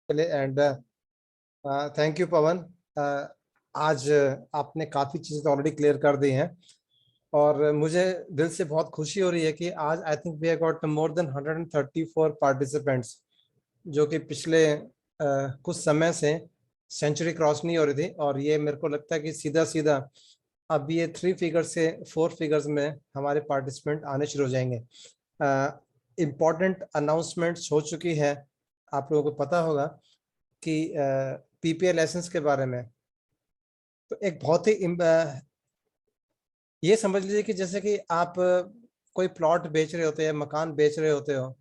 And thank you पवन। आज आपने काफ़ी चीज़ें ऑलरेडी क्लियर कर दी हैं और मुझे दिल से बहुत खुशी हो रही है कि आज I think we have got more than 134 participants, जो कि पिछले कुछ समय से सेंचुरी क्रॉस नहीं हो रही थी। और ये मेरे को लगता है कि सीधा सीधा अब ये 3 फिगर्स से 4 फिगर्स में हमारे पार्टिसिपेंट आने शुरू हो जाएंगे। इम्पॉर्टेंट अनाउंसमेंट्स हो चुकी है, आप लोगों को पता होगा कि पीपीए लाइसेंस के बारे में। तो एक बहुत ही ये समझ लीजिए कि जैसे कि आप कोई प्लॉट बेच रहे होते हैं, मकान बेच रहे होते हो,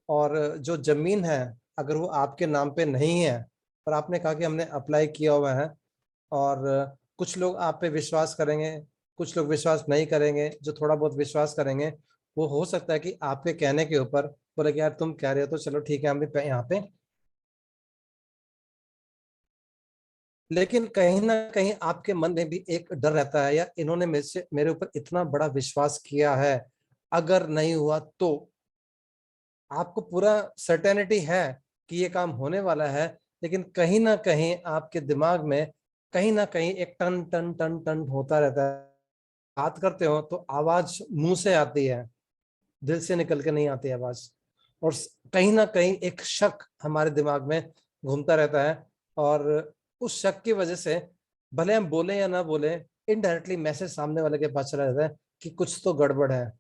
और जो जमीन है अगर वो आपके नाम पे नहीं है और आपने कहा कि हमने अप्लाई किया हुआ है, और कुछ लोग आप पे विश्वास करेंगे, कुछ लोग विश्वास नहीं करेंगे। जो थोड़ा बहुत विश्वास करेंगे वो हो सकता है कि आपके कहने के ऊपर बोले कि यार तुम कह रहे हो तो चलो ठीक है, हम भी यहाँ पे। लेकिन कहीं ना कहीं आपके मन में भी एक डर रहता है, या इन्होंने मेरे ऊपर इतना बड़ा विश्वास किया है, अगर नहीं हुआ तो। आपको पूरा सर्टेनिटी है कि ये काम होने वाला है, लेकिन कहीं ना कहीं आपके दिमाग में कहीं ना कहीं एक टन टन टन टन होता रहता है। बात करते हो तो आवाज मुंह से आती है, दिल से निकल के नहीं आती आवाज। और कहीं ना कहीं एक शक हमारे दिमाग में घूमता रहता है, और उस शक की वजह से भले हम बोले या ना बोले, इनडायरेक्टली मैसेज सामने वाले के पास चला जाता है कि कुछ तो गड़बड़ है।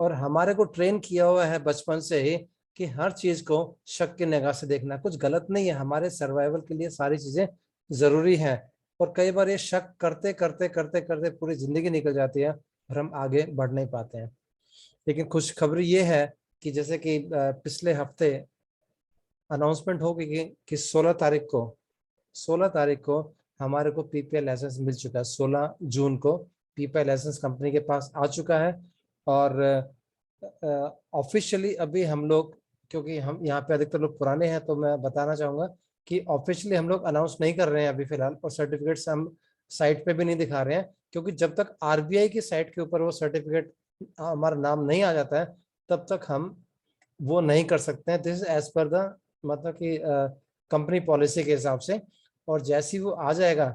और हमारे को ट्रेन किया हुआ है बचपन से ही कि हर चीज को शक की निगाह से देखना। कुछ गलत नहीं है, हमारे सर्वाइवल के लिए सारी चीजें जरूरी हैं। और कई बार ये शक करते करते करते करते पूरी जिंदगी निकल जाती है और हम आगे बढ़ नहीं पाते हैं। लेकिन खुशखबरी ये है कि जैसे कि पिछले हफ्ते अनाउंसमेंट हो गई कि 16 तारीख को हमारे को पीपीआई लाइसेंस मिल चुका है। 16 जून को पीपीआई लाइसेंस कंपनी के पास आ चुका है। और ऑफिशियली अभी हम लोग, क्योंकि हम यहाँ पे अधिकतर लोग पुराने हैं, तो मैं बताना चाहूंगा कि ऑफिशियली हम लोग अनाउंस नहीं कर रहे हैं अभी फिलहाल, और सर्टिफिकेट्स हम साइट पे भी नहीं दिखा रहे हैं, क्योंकि जब तक आरबीआई की साइट के ऊपर वो सर्टिफिकेट हमारा नाम नहीं आ जाता है तब तक हम वो नहीं कर सकते हैं। This is as per the, मतलब कि कंपनी पॉलिसी के हिसाब से। और जैसी वो आ जाएगा,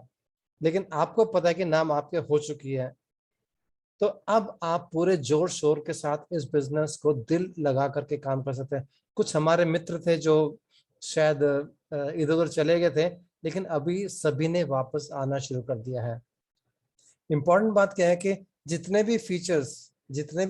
लेकिन आपको पता है कि नाम आपके हो चुकी है, तो अब आप पूरे जोर शोर के साथ इस बिजनेस को दिल लगा करके काम कर सकते हैं। कुछ हमारे मित्र थे जो शायद इधर उधर चले गए थे, लेकिन अभी सभी ने वापस आना शुरू कर दिया है। इम्पॉर्टेंट बात क्या है कि जितने भी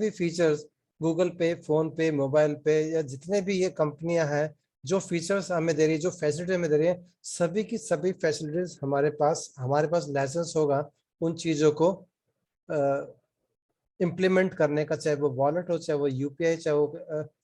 फीचर्स गूगल पे, फोन पे, मोबाइल पे, या जितने भी ये कंपनियां हैं जो फीचर्स हमें दे रही है, जो फैसिलिटी हमें दे रही है, सभी की सभी फैसिलिटीज हमारे पास लाइसेंस होगा उन चीजों को इम्प्लीमेंट करने का। चाहे वो वॉलेट हो, चाहे वो यूपीआई, चाहे वो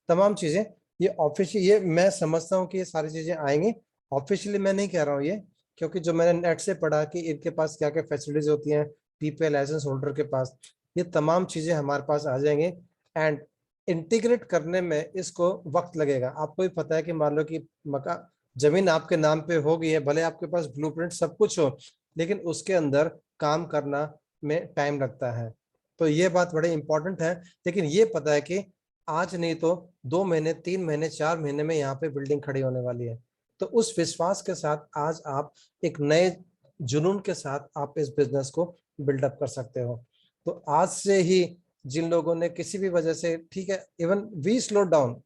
तमाम चीजें। ये ऑफिशियल, ये मैं समझता हूँ कि ये सारी चीजें आएंगी। ऑफिशियली मैं नहीं कह रहा हूँ ये, क्योंकि जो मैंने नेट से पढ़ा कि इनके पास क्या क्या फैसिलिटीज होती हैं पीपीआई लाइसेंस होल्डर के पास, ये तमाम चीजें हमारे पास आ जाएंगे। एंड इंटीग्रेट करने में इसको वक्त लगेगा। आपको भी पता है कि मान लो कि मका जमीन आपके नाम पे हो गई है, भले आपके पास ब्लूप्रिंट सब कुछ हो, लेकिन उसके अंदर काम करना में टाइम लगता है। तो ये बात बड़ी इंपॉर्टेंट है। लेकिन ये पता है कि आज नहीं तो 2 महीने, 3 महीने, 4 महीने में यहाँ पे बिल्डिंग खड़ी होने वाली है। तो उस विश्वास के साथ आज आप एक नए जुनून के साथ आप इस बिजनेस को बिल्डअप कर सकते हो। तो आज से ही जिन लोगों ने किसी भी वजह से, ठीक है, इवन वी स्लो डाउन,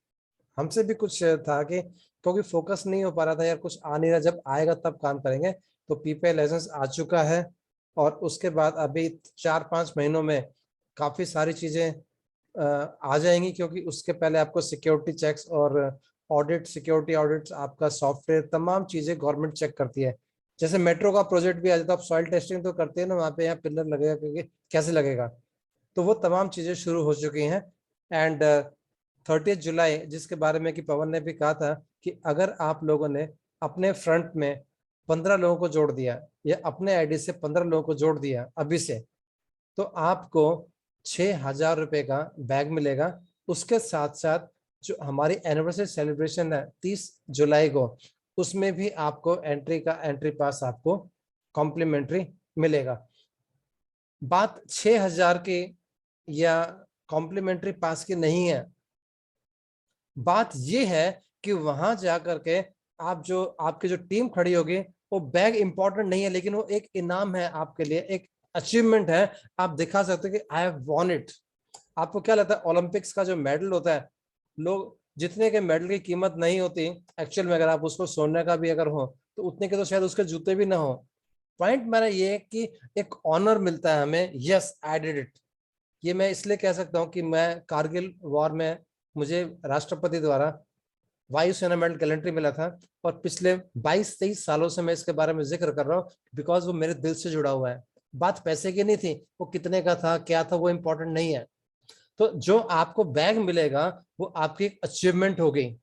हमसे भी कुछ था कि क्योंकि फोकस नहीं हो पा रहा था यार, कुछ आ नहीं रहा, जब आएगा तब काम करेंगे। तो पीपीआई लाइसेंस आ चुका है, और उसके बाद अभी 4-5 महीनों में काफी सारी चीजें आ जाएंगी, क्योंकि उसके पहले आपको सिक्योरिटी चेक्स और ऑडिट, सिक्योरिटी ऑडिट्स, आपका सॉफ्टवेयर, तमाम चीजें गवर्नमेंट चेक करती है। जैसे मेट्रो का प्रोजेक्ट भी आ जाता है, आप सॉइल टेस्टिंग तो करते हैं ना, वहाँ पे यहाँ पिलर लगेगा, क्योंकि कैसे लगेगा। तो वो तमाम चीजें शुरू हो चुकी हैं। एंड 30 जुलाई, जिसके बारे में कि पवन ने भी कहा था कि अगर आप लोगों ने अपने फ्रंट में 15 लोगों को जोड़ दिया, या अपने आईडी से 15 लोगों को जोड़ दिया अभी से, तो आपको 6,000 रुपये का बैग मिलेगा। उसके साथ साथ जो हमारी एनिवर्सरी सेलिब्रेशन है 30 जुलाई को, उसमें भी आपको एंट्री पास आपको कॉम्प्लीमेंट्री मिलेगा। बात 6,000 की या कॉम्प्लीमेंट्री पास की नहीं है, बात यह है कि वहां जाकर के आप जो आपकी जो टीम खड़ी होगी, वो बैग इंपॉर्टेंट नहीं है, लेकिन वो एक इनाम है आपके लिए, एक अचीवमेंट है। आप दिखा सकते हो कि आई हैव वॉन इट। आपको क्या लगता है ओलंपिक्स का जो मेडल होता है, लोग जितने के मेडल की कीमत नहीं होती एक्चुअल में, अगर आप उसको सोने का भी अगर हो तो उतने के तो शायद उसके जूते भी ना हो। पॉइंट मेरा ये है कि एक ऑनर मिलता है हमें, यस आई डिड इट। ये मैं इसलिए कह सकता हूँ कि मैं कारगिल वॉर में मुझे राष्ट्रपति द्वारा वायुसेना मेडल गैलेंट्री मिला था, और पिछले 22-23 सालों से मैं इसके बारे में जिक्र कर रहा हूँ, बिकॉज वो मेरे दिल से जुड़ा हुआ है। बात पैसे की नहीं थी, वो कितने का था क्या था वो इंपॉर्टेंट नहीं है। तो जो आपको बैग मिलेगा वो आपकी एक अचीवमेंट होगी।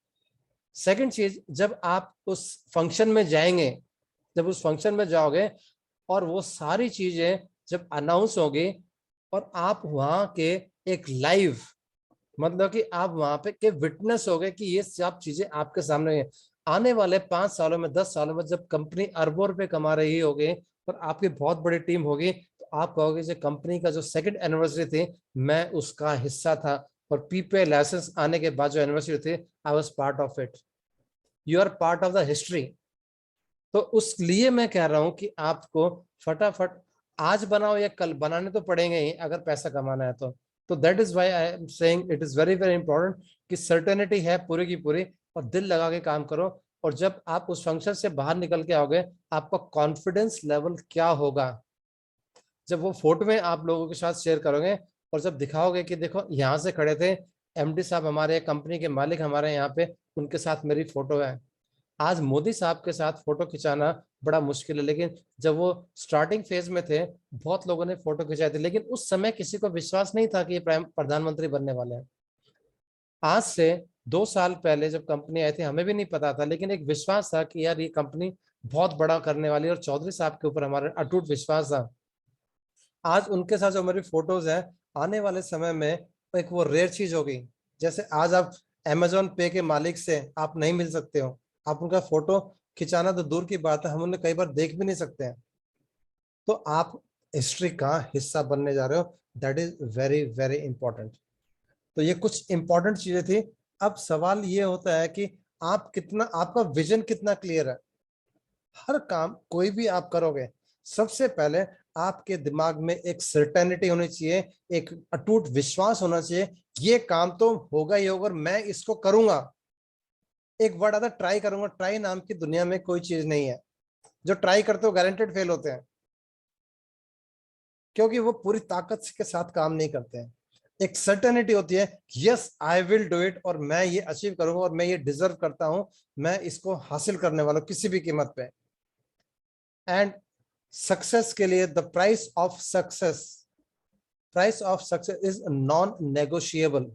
सेकंड चीज, जब आप उस फंक्शन में जाएंगे, जब उस फंक्शन में जाओगे और वो सारी चीजें जब अनाउंस होगी, और आप वहां के एक लाइव, मतलब कि आप वहां पे के विटनेस हो गए कि ये सब चीजें आपके सामने है। आने वाले 5 सालों में, 10 सालों में, जब कंपनी अरबों रुपए कमा रही होगी और आपकी बहुत बड़ी टीम होगी, तो आप कहोगे जो कंपनी का जो सेकंड एनिवर्सरी थी मैं उसका हिस्सा था, और पीपीआई लाइसेंस आने के बाद जो एनिवर्सरी थी I was part of it. You are part of the history. तो उस लिए मैं कह रहा हूं कि आपको फटाफट आज बनाओ या कल, बनाने तो पड़ेंगे ही अगर पैसा कमाना है तो that is why I am saying it is very very important कि सर्टेनिटी है पूरी की पूरी, और दिल लगा के काम करो। और जब आप उस फंक्शन से बाहर निकल के आओगे, आपका कॉन्फिडेंस लेवल क्या होगा जब वो फोटो में आप लोगों के साथ शेयर करोगे, और जब दिखाओगे कि देखो यहाँ से खड़े थे एमडी साहब, हमारे कंपनी के मालिक हमारे यहाँ पे, उनके साथ मेरी फोटो है। आज मोदी साहब के साथ फोटो खिंचाना बड़ा मुश्किल है, लेकिन जब वो स्टार्टिंग फेज में थे बहुत लोगों ने फोटो खिंचाई थी, लेकिन उस समय किसी को विश्वास नहीं था कि ये प्रधानमंत्री बनने वाले हैं। आज से 2 साल पहले जब कंपनी आई थी हमें भी नहीं पता था, लेकिन एक विश्वास था कि यार ये कंपनी बहुत बड़ा करने वाली है, और चौधरी साहब के ऊपर हमारा अटूट विश्वास था। आज उनके साथ जो हमारी फोटोज है, आने वाले समय में एक वो रेयर चीज होगी। जैसे आज आप अमेजोन पे के मालिक से आप नहीं मिल सकते हो, आप उनका फोटो खिंचाना तो दूर की बात है, हम उन्हें कई बार देख भी नहीं सकते हैं। तो आप हिस्ट्री का हिस्सा बनने जा रहे हो, that is very very important. तो ये कुछ इंपॉर्टेंट चीजें थी। अब सवाल ये होता है कि आप कितना, आपका विजन कितना क्लियर है। हर काम कोई भी आप करोगे, सबसे पहले आपके दिमाग में एक सर्टेनिटी होनी चाहिए, एक अटूट विश्वास होना चाहिए, ये काम तो होगा ही होगा और मैं इसको करूंगा। एक वर्ड आता है ट्राई करूंगा, ट्राई नाम की दुनिया में कोई चीज नहीं है। जो ट्राई करते हो गारंटेड फेल होते हैं, क्योंकि वो पूरी ताकत के साथ काम नहीं करते हैं। एक सर्टेनिटी होती है, yes I will do it, और मैं ये अचीव करूंगा, और मैं ये डिजर्व करता हूं, मैं इसको हासिल करने वाला हूं किसी भी कीमत पे। एंड सक्सेस के लिए the price of success is non negotiable.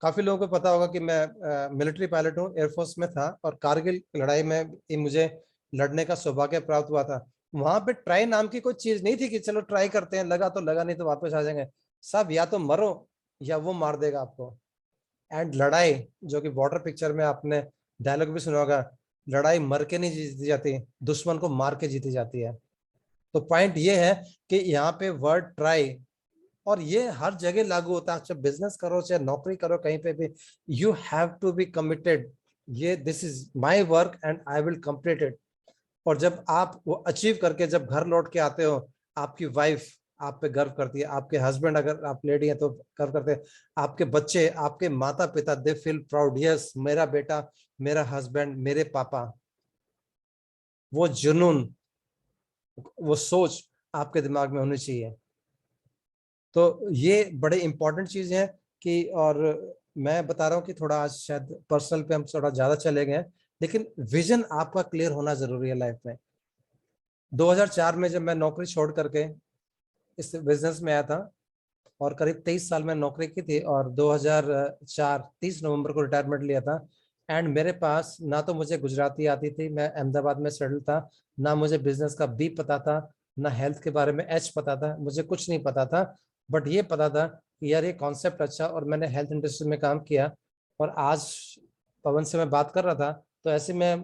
काफी लोगों को पता होगा कि मैं मिलिट्री पायलट हूँ, एयरफोर्स में था, और कारगिल लड़ाई में मुझे लड़ने का सौभाग्य प्राप्त हुआ था। वहां पे ट्राई नाम की कोई चीज नहीं थी कि चलो ट्राई करते हैं, लगा तो लगा, नहीं तो वापस आ जाएंगे। सब या तो मरो या वो मार देगा आपको। एंड लड़ाई, जो कि बॉर्डर पिक्चर में आपने डायलॉग भी सुना होगा, लड़ाई मर के नहीं जीती जाती, दुश्मन को मार के जीती जाती है। तो पॉइंट ये है कि यहाँ पे वर्ड ट्राई, और ये हर जगह लागू होता है, चाहे बिजनेस करो चाहे नौकरी करो, कहीं पे भी you have to be committed. ये this is my work and I will complete it. और जब आप वो अचीव करके जब घर लौट के आते हो, आपकी वाइफ आप पे गर्व करती है, आपके हस्बैंड अगर आप लेडी हैं तो गर्व करते हैं, आपके बच्चे, आपके माता पिता, दे फील प्राउड, यस मेरा बेटा, मेरा हस्बैंड, मेरे पापा। वो जुनून, वो सोच आपके दिमाग में होनी चाहिए। तो ये बड़े इंपॉर्टेंट चीज है कि, और मैं बता रहा हूँ कि थोड़ा आज शायद पर्सनल पे हम थोड़ा ज्यादा चले गए, लेकिन विजन आपका क्लियर होना जरूरी है लाइफ में। 2004 में जब मैं नौकरी छोड़ करके इस बिजनेस में आया था, और करीब 23 साल में नौकरी की थी, और 2004 30 नवंबर को रिटायरमेंट लिया था। एंड मेरे पास ना तो मुझे गुजराती आती थी, मैं अहमदाबाद में सेटल था, ना मुझे बिजनेस का बी पता था, ना हेल्थ के बारे में एच पता था, मुझे कुछ नहीं पता था। बट ये पता था कि यार ये कॉन्सेप्ट अच्छा, और मैंने हेल्थ इंडस्ट्री में काम किया। और आज पवन से मैं बात कर रहा था, तो ऐसे मैं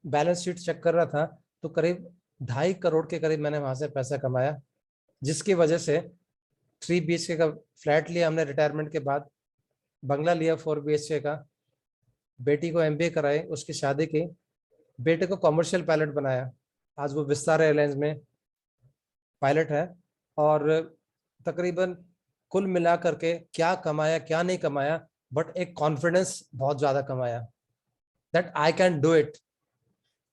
बैलेंस शीट चेक कर रहा था, तो करीब 2.5 करोड़ के करीब मैंने वहां से पैसा कमाया, जिसकी वजह से 3 BHK का फ्लैट लिया हमने रिटायरमेंट के बाद, बंगला लिया 4 BHK का, बेटी को एमबीए कराई, उसकी शादी की, बेटे को कमर्शियल पायलट बनाया, आज वो विस्तार एयरलाइंस में पायलट है। और तकरीबन कुल मिला करके क्या कमाया क्या नहीं कमाया, बट एक कॉन्फिडेंस बहुत ज्यादा कमाया that I can do it.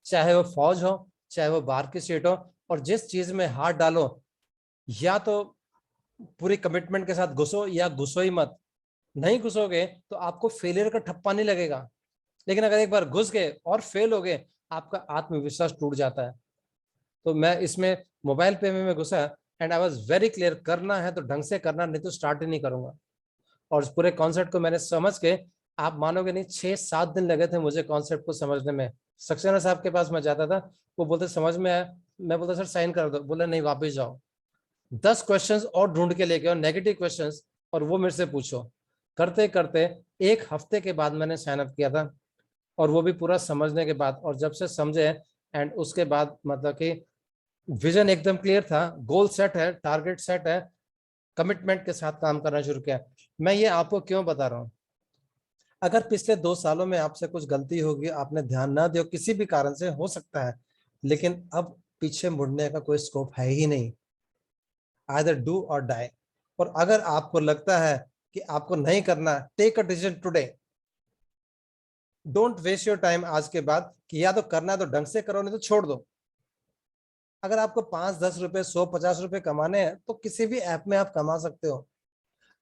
चाहे वो फौज हो, चाहे वो बाहर की सीट हो, और जिस चीज में हाथ डालो, या तो पूरी कमिटमेंट के साथ घुसो या घुसो ही मत। नहीं घुसोगे तो आपको फेलियर का ठप्पा नहीं लगेगा, लेकिन अगर एक बार घुस गए और फेल हो गए, आपका आत्मविश्वास टूट जाता है। तो मैं इसमें मोबाइल पेमेंट में घुसा, and I was very clear, करना है तो ढंग से करना, नहीं तो स्टार्ट ही नहीं करूंगा। और उस पूरे कॉन्सेप्ट को मैंने समझ के, आप मानोगे नहीं, 6-7 दिन लगे थे मुझे कॉन्सेप्ट को समझने में। सक्सेना साहब के पास मैं जाता था, वो बोलते समझ में आया, मैं बोलता सर साइन कर दो, बोले नहीं वापस जाओ, 10 क्वेश्चंस और ढूंढ के लेके आओ, नेगेटिव क्वेश्चंस, और वो मेरे से पूछो। करते करते 1 हफ्ते के बाद मैंने साइन अप किया था, और वो भी पूरा समझने के बाद। और जब से समझे, एंड उसके बाद मतलब कि विजन एकदम क्लियर था, गोल सेट है, टारगेट सेट है, कमिटमेंट के साथ काम करना शुरू किया। मैं ये आपको क्यों बता रहा हूँ, अगर पिछले 2 सालों में आपसे कुछ गलती होगी, आपने ध्यान ना दिया, किसी भी कारण से हो सकता है, लेकिन अब पीछे मुड़ने का कोई स्कोप है ही नहीं, आइदर डू और डाई। और अगर आपको लगता है कि आपको नहीं करना, take a decision today, don't waste your time आज के बाद, कि या तो करना है तो ढंग से करो, नहीं तो छोड़ दो। अगर आपको 5-10 रुपए, 100-50 रुपए कमाने हैं, तो किसी भी ऐप में आप कमा सकते हो।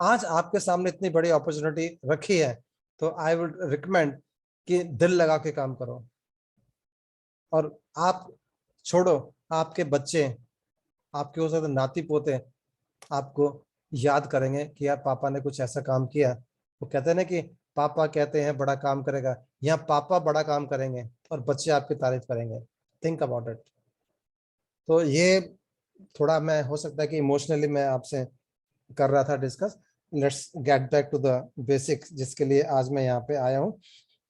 आज आपके सामने इतनी बड़ी अपॉर्चुनिटी रखी है, तो आई वुड रिकमेंड कि दिल लगा के काम करो। और आप छोड़ो, आपके बच्चे, आपके हो सकते नाती पोते आपको याद करेंगे कि यार पापा ने कुछ ऐसा काम किया। वो कहते हैं ना कि पापा कहते हैं बड़ा काम करेगा, यहाँ पापा बड़ा काम करेंगे और बच्चे आपकी तारीफ करेंगे। Think about it. तो ये थोड़ा, मैं हो सकता है कि इमोशनली मैं आपसे कर रहा था discuss. Let's get back to the basics, जिसके लिए आज मैं यहाँ पे आया हूँ।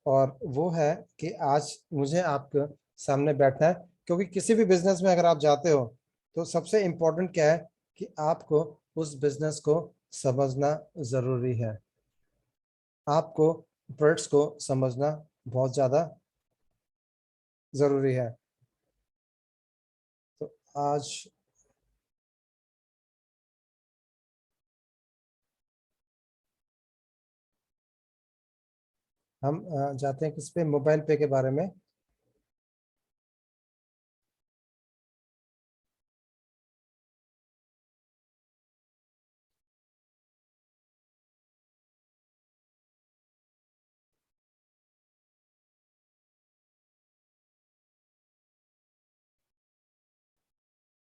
और वो है कि आज मुझे आपके सामने बैठना है, क्योंकि किसी भी बिजनेस में अगर आप जाते हो, तो सबसे इम्पोर्टेंट क्या है कि आपको उस बिजनेस को समझना जरूरी है, आपको प्रोडक्ट्स को समझना बहुत ज्यादा जरूरी है। तो आज हम जाते हैं किस पे, मोबाइल पे के बारे में।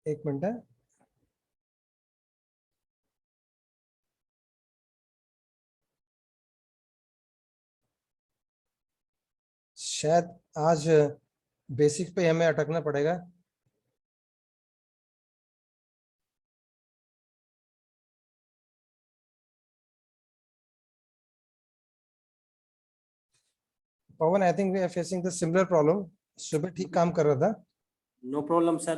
एक मिनट है। शायद आज बेसिक पे हमें अटकना पड़ेगा। Pavan, I think we are facing the similar problem. सुबह ठीक काम कर रहा था। No problem, sir.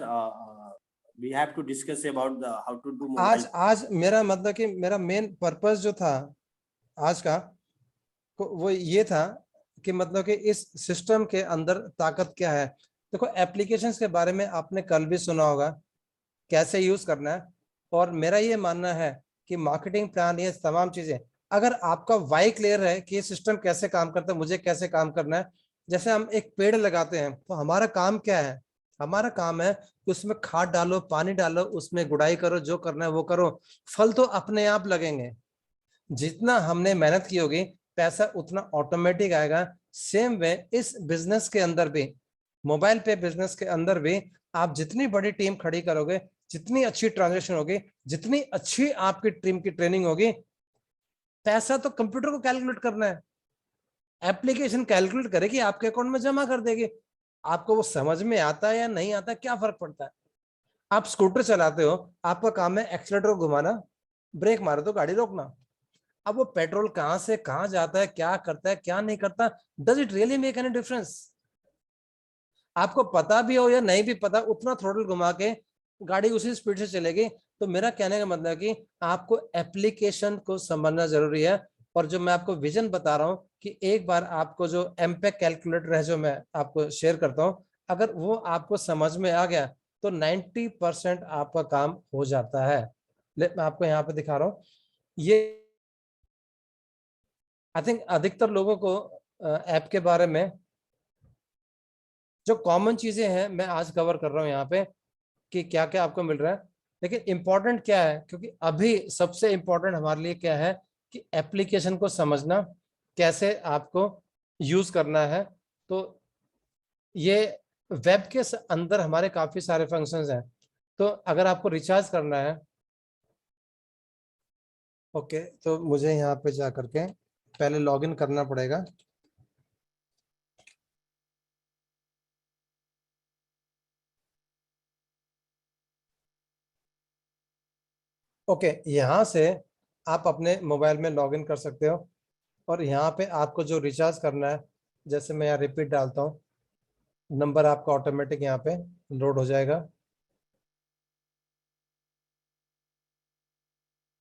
We have to discuss about the how to do आज mobile. आज मेरा मतलब कि मेरा मेन पर्पस जो था आज का, वो ये था कि मतलब कि इस सिस्टम के अंदर ताकत क्या है। देखो, एप्लीकेशंस के बारे में आपने कल भी सुना होगा, कैसे यूज करना है। और मेरा ये मानना है कि मार्केटिंग प्लान, ये तमाम चीजें, अगर आपका वाई क्लियर है कि ये सिस्टम कैसे काम करता है, मुझे कैसे काम करना है। जैसे हम एक पेड़ लगाते हैं, तो हमारा काम क्या है, हमारा काम है कि उसमें खाद डालो, पानी डालो, उसमें गुड़ाई करो, जो करना है वो करो, फल तो अपने आप लगेंगे। जितना हमने मेहनत की होगी, पैसा उतना ऑटोमेटिक आएगा। सेम वे इस बिजनेस के अंदर भी, मोबाइल पे बिजनेस के अंदर भी, आप जितनी बड़ी टीम खड़ी करोगे, जितनी अच्छी ट्रांजेक्शन होगी, जितनी अच्छी आपकी टीम की ट्रेनिंग होगी, पैसा तो कंप्यूटर को कैलकुलेट करना है, एप्लीकेशन कैलकुलेट करेगी, आपके अकाउंट में जमा कर देगी। आपको वो समझ में आता है या नहीं आता, क्या फर्क पड़ता है। आप स्कूटर चलाते हो, आपका काम है एक्सीलेटर को घुमाना, ब्रेक मारो तो गाड़ी रोकना। अब वो पेट्रोल कहां से कहां जाता है, क्या करता है, क्या नहीं करता, does it really make any difference. आपको पता भी हो या नहीं भी पता, उतना थ्रोटल घुमा के गाड़ी उसी स्पीड से चलेगी। तो मेरा कहने का मतलब है कि आपको एप्लीकेशन को समझना जरूरी है। और जो मैं आपको विजन बता रहा हूँ कि एक बार आपको जो एमपेक कैलकुलेटर है जो मैं आपको शेयर करता हूँ, अगर वो आपको समझ में आ गया तो 90% आपका काम हो जाता है। मैं आपको यहाँ पे दिखा रहा हूँ। ये आई थिंक अधिकतर लोगों को ऐप के बारे में जो कॉमन चीजें हैं मैं आज कवर कर रहा हूँ यहाँ पे कि क्या क्या आपको मिल रहा है। लेकिन इंपॉर्टेंट क्या है, क्योंकि अभी सबसे इंपॉर्टेंट हमारे लिए क्या है कि एप्लीकेशन को समझना, कैसे आपको यूज करना है। तो ये वेब के अंदर हमारे काफी सारे फंक्शंस हैं। तो अगर आपको रिचार्ज करना है, ओके, तो मुझे यहाँ पे जा करके पहले लॉगिन करना पड़ेगा। ओके, यहाँ से आप अपने मोबाइल में लॉगिन कर सकते हो और यहाँ पे आपको जो रिचार्ज करना है, जैसे मैं यहाँ रिपीट डालता हूँ, नंबर आपका ऑटोमेटिक यहाँ पे लोड हो जाएगा।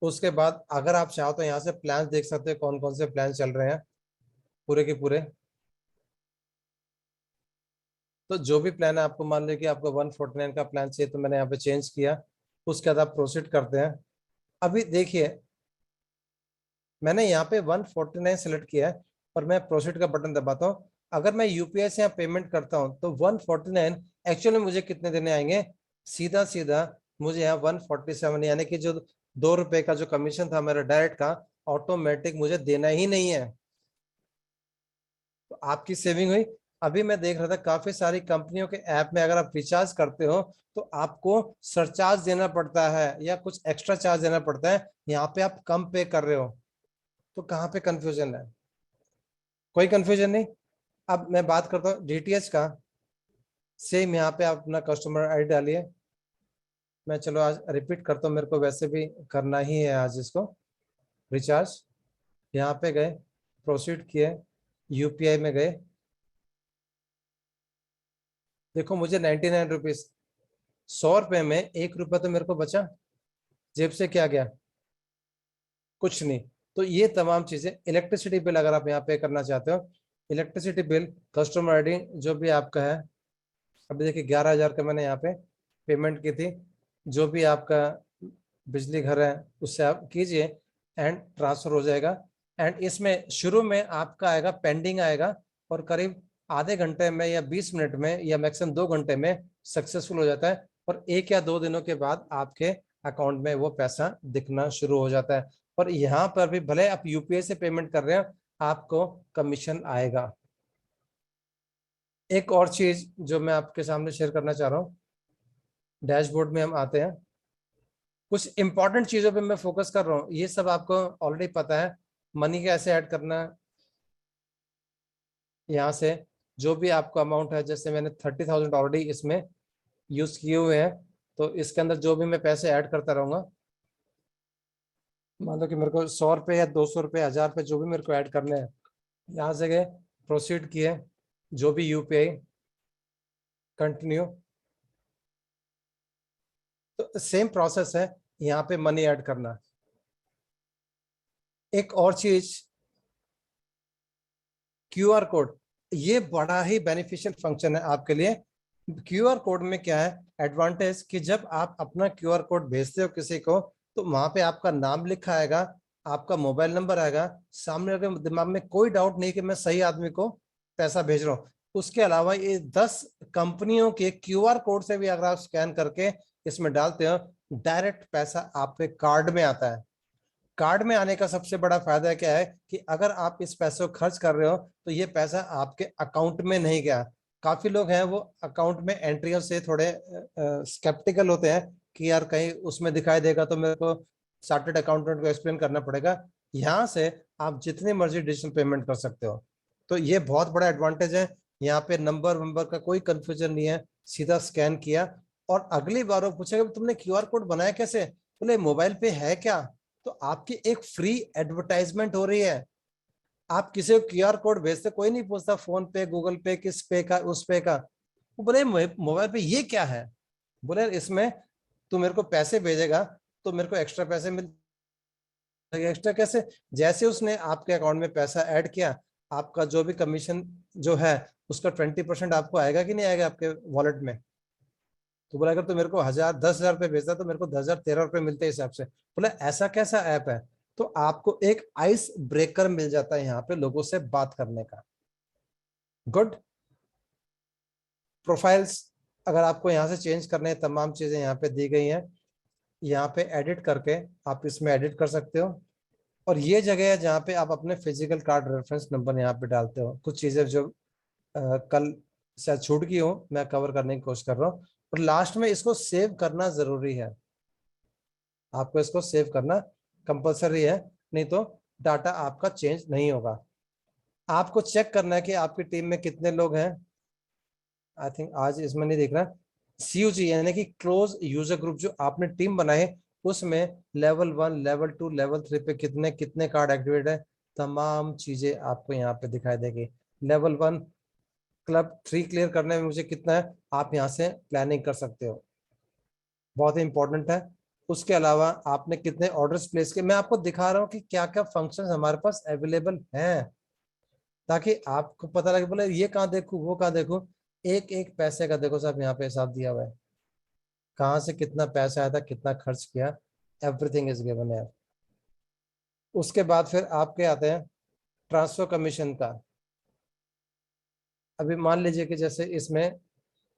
उसके बाद अगर आप चाहो तो यहाँ से प्लान देख सकते हो कौन कौन से प्लान चल रहे हैं पूरे के पूरे। तो जो भी प्लान है, आपको मान लो कि आपको 149 का प्लान चाहिए तो मैंने यहाँ पे चेंज किया। उसके बाद आप प्रोसीड करते हैं। अभी देखिए मैंने यहाँ पे 149 सेलेक्ट किया है और मैं प्रोसीड का बटन दबाता हूँ। अगर मैं यूपीआई से यहाँ पेमेंट करता हूँ तो 149 एक्चुअली मुझे कितने देने आएंगे, सीधा सीधा मुझे यहाँ 147, यानी कि जो 2 रुपए का जो कमीशन था मेरा डायरेक्ट का, ऑटोमेटिक मुझे देना ही नहीं है। तो आपकी सेविंग हुई। अभी मैं देख रहा था काफी सारी कंपनियों के ऐप में अगर आप रिचार्ज करते हो तो आपको सरचार्ज देना पड़ता है या कुछ एक्स्ट्रा चार्ज देना पड़ता है। यहाँ पे आप कम पे कर रहे हो, तो कहाँ पे कंफ्यूजन है? कोई कंफ्यूजन नहीं। अब मैं बात करता हूँ डीटीएच का। सेम यहाँ पे आप अपना कस्टमर आईडी डालिए। मैं चलो आज रिपीट करता हूँ, मेरे को वैसे भी करना ही है आज इसको रिचार्ज। यहाँ पे गए, प्रोसीड किए, यूपीआई में गए। देखो मुझे 99 रुपीज, 100 रुपए में 1 रुपया तो मेरे को बचा, जेब से क्या गया? कुछ नहीं। तो ये तमाम चीजें, इलेक्ट्रिसिटी बिल अगर आप यहाँ पे करना चाहते हो, इलेक्ट्रिसिटी बिल कस्टमर आईडी जो भी आपका है। अभी देखिए 11,000 का मैंने यहाँ पे पेमेंट की थी। जो भी आपका बिजली घर है उससे आप कीजिए एंड ट्रांसफर हो जाएगा। एंड इसमें शुरू में आपका आएगा पेंडिंग आएगा और करीब आधे घंटे में या 20 मिनट में या मैक्सिमम 2 घंटे में सक्सेसफुल हो जाता है और 1 या 2 दिनों के बाद आपके अकाउंट में वो पैसा दिखना शुरू हो जाता है। और यहाँ पर भी भले आप यूपीआई से पेमेंट कर रहे हैं, आपको कमीशन आएगा। एक और चीज जो मैं आपके सामने शेयर करना चाह रहा हूँ, डैशबोर्ड में हम आते हैं, कुछ इंपॉर्टेंट चीजों पे मैं फोकस कर रहा हूँ। ये सब आपको ऑलरेडी पता है, मनी कैसे ऐड करना है। यहाँ से जो भी आपका अमाउंट है, जैसे मैंने 30,000 ऑलरेडी इसमें यूज किए हुए हैं, तो इसके अंदर जो भी मैं पैसे ऐड करता रहूंगा। मान लो कि मेरे को 100 रुपये या 200 रुपये, 1,000 रुपये जो भी मेरे को ऐड करने हैं, यहाँ से गए, प्रोसीड किए, जो भी यूपीआई, कंटिन्यू। तो सेम प्रोसेस है यहाँ पे मनी ऐड करना। एक और चीज, क्यूआर कोड, ये बड़ा ही बेनिफिशियल फंक्शन है आपके लिए। क्यूआर कोड में क्या है एडवांटेज कि जब आप अपना क्यूआर कोड भेजते हो किसी को, तो वहां पे आपका नाम लिखा आएगा, आपका मोबाइल नंबर आएगा, सामने वाले के दिमाग में कोई डाउट नहीं कि मैं सही आदमी को पैसा भेज रहा हूँ। उसके अलावा ये 10 कंपनियों के क्यूआर कोड से भी अगर आप स्कैन करके इसमें डालते हो, डायरेक्ट पैसा आपके कार्ड में आता है। कार्ड में आने का सबसे बड़ा फायदा क्या है कि अगर आप इस पैसे को खर्च कर रहे हो तो ये पैसा आपके अकाउंट में नहीं गया। काफी लोग हैं वो अकाउंट में एंट्रियों से थोड़े स्केप्टिकल होते हैं कि यार कहीं उसमें दिखाई देगा तो मेरे को चार्टर्ड अकाउंटेंट को एक्सप्लेन करना पड़ेगा। यहाँ से आप जितनी मर्जी डिजिटल पेमेंट कर सकते हो। तो ये बहुत बड़ा एडवांटेज है। यहाँ पे नंबर वंबर का कोई कंफ्यूजन नहीं है, सीधा स्कैन किया। और अगली बार वो पूछेगा तुमने क्यूआर कोड बनाया कैसे, बोले मोबाइल पे है क्या, तो आपकी एक फ्री एडवर्टाइजमेंट हो रही है। आप किसी को क्यूआर कोड भेजते, कोई नहीं पूछता फोन पे, गूगल पे, किस पे का, उस पे का। वो बोले मोबाइल पे ये क्या है, बोले इसमें तू मेरे को पैसे भेजेगा तो मेरे को एक्स्ट्रा पैसे मिल। एक्स्ट्रा कैसे? जैसे उसने आपके अकाउंट में पैसा ऐड किया, आपका जो भी कमीशन जो है उसका 20% आपको आएगा कि नहीं आएगा आपके वॉलेट में? तो बोला अगर तो मेरे को 10,000 रुपये भेजता तो मेरे को 10,013 रुपये मिलते हिसाब से। बोला ऐसा कैसा ऐप है? तो आपको एक आइस ब्रेकर मिल जाता है यहाँ पे लोगों से बात करने का। गुड। प्रोफाइल्स अगर आपको यहाँ से चेंज करने हैं, तमाम चीजें यहाँ पे दी गई हैं, यहाँ पे एडिट करके आप इसमें एडिट कर सकते हो। और ये जगह है जहाँ पे आप अपने फिजिकल कार्ड रेफरेंस नंबर यहाँ पे डालते हो। कुछ चीजें जो कल शायद छूट गई हो, मैं कवर करने की कोशिश कर रहा हूँ। और लास्ट में इसको सेव करना जरूरी है, आपको इसको सेव करना कंपलसरी है, नहीं तो डाटा आपका चेंज नहीं होगा। आपको चेक करना है कि आपकी टीम में कितने लोग हैं। आई थिंक आज इसमें नहीं दिख रहा। CUG यानी कि क्लोज यूजर ग्रुप जो आपने टीम बनाए, उसमें लेवल 1, लेवल 2, लेवल 3 पे कितने कितने कार्ड एक्टिवेट है, तमाम चीजें आपको यहाँ पे दिखाई देगी। लेवल 1 क्लब 3 क्लियर करने में मुझे कितना है, आप यहाँ से प्लानिंग कर सकते हो, बहुत ही इंपॉर्टेंट है। उसके अलावा आपने कितने ऑर्डर्स प्लेस किए, मैं आपको दिखा रहा हूँ कि क्या क्या फंक्शंस हमारे पास अवेलेबल हैं, ताकि आपको पता लगे। बोले ये कहाँ देखूँ वो कहाँ देखूँ, एक एक पैसे का देखो साहब यहाँ पे हिसाब दिया हुआ है, कहाँ से कितना पैसा आया था, कितना खर्च किया, एवरीथिंग इज गिवन है। उसके बाद फिर आपके आते हैं ट्रांसफर कमीशन का। अभी मान लीजिए कि जैसे इसमें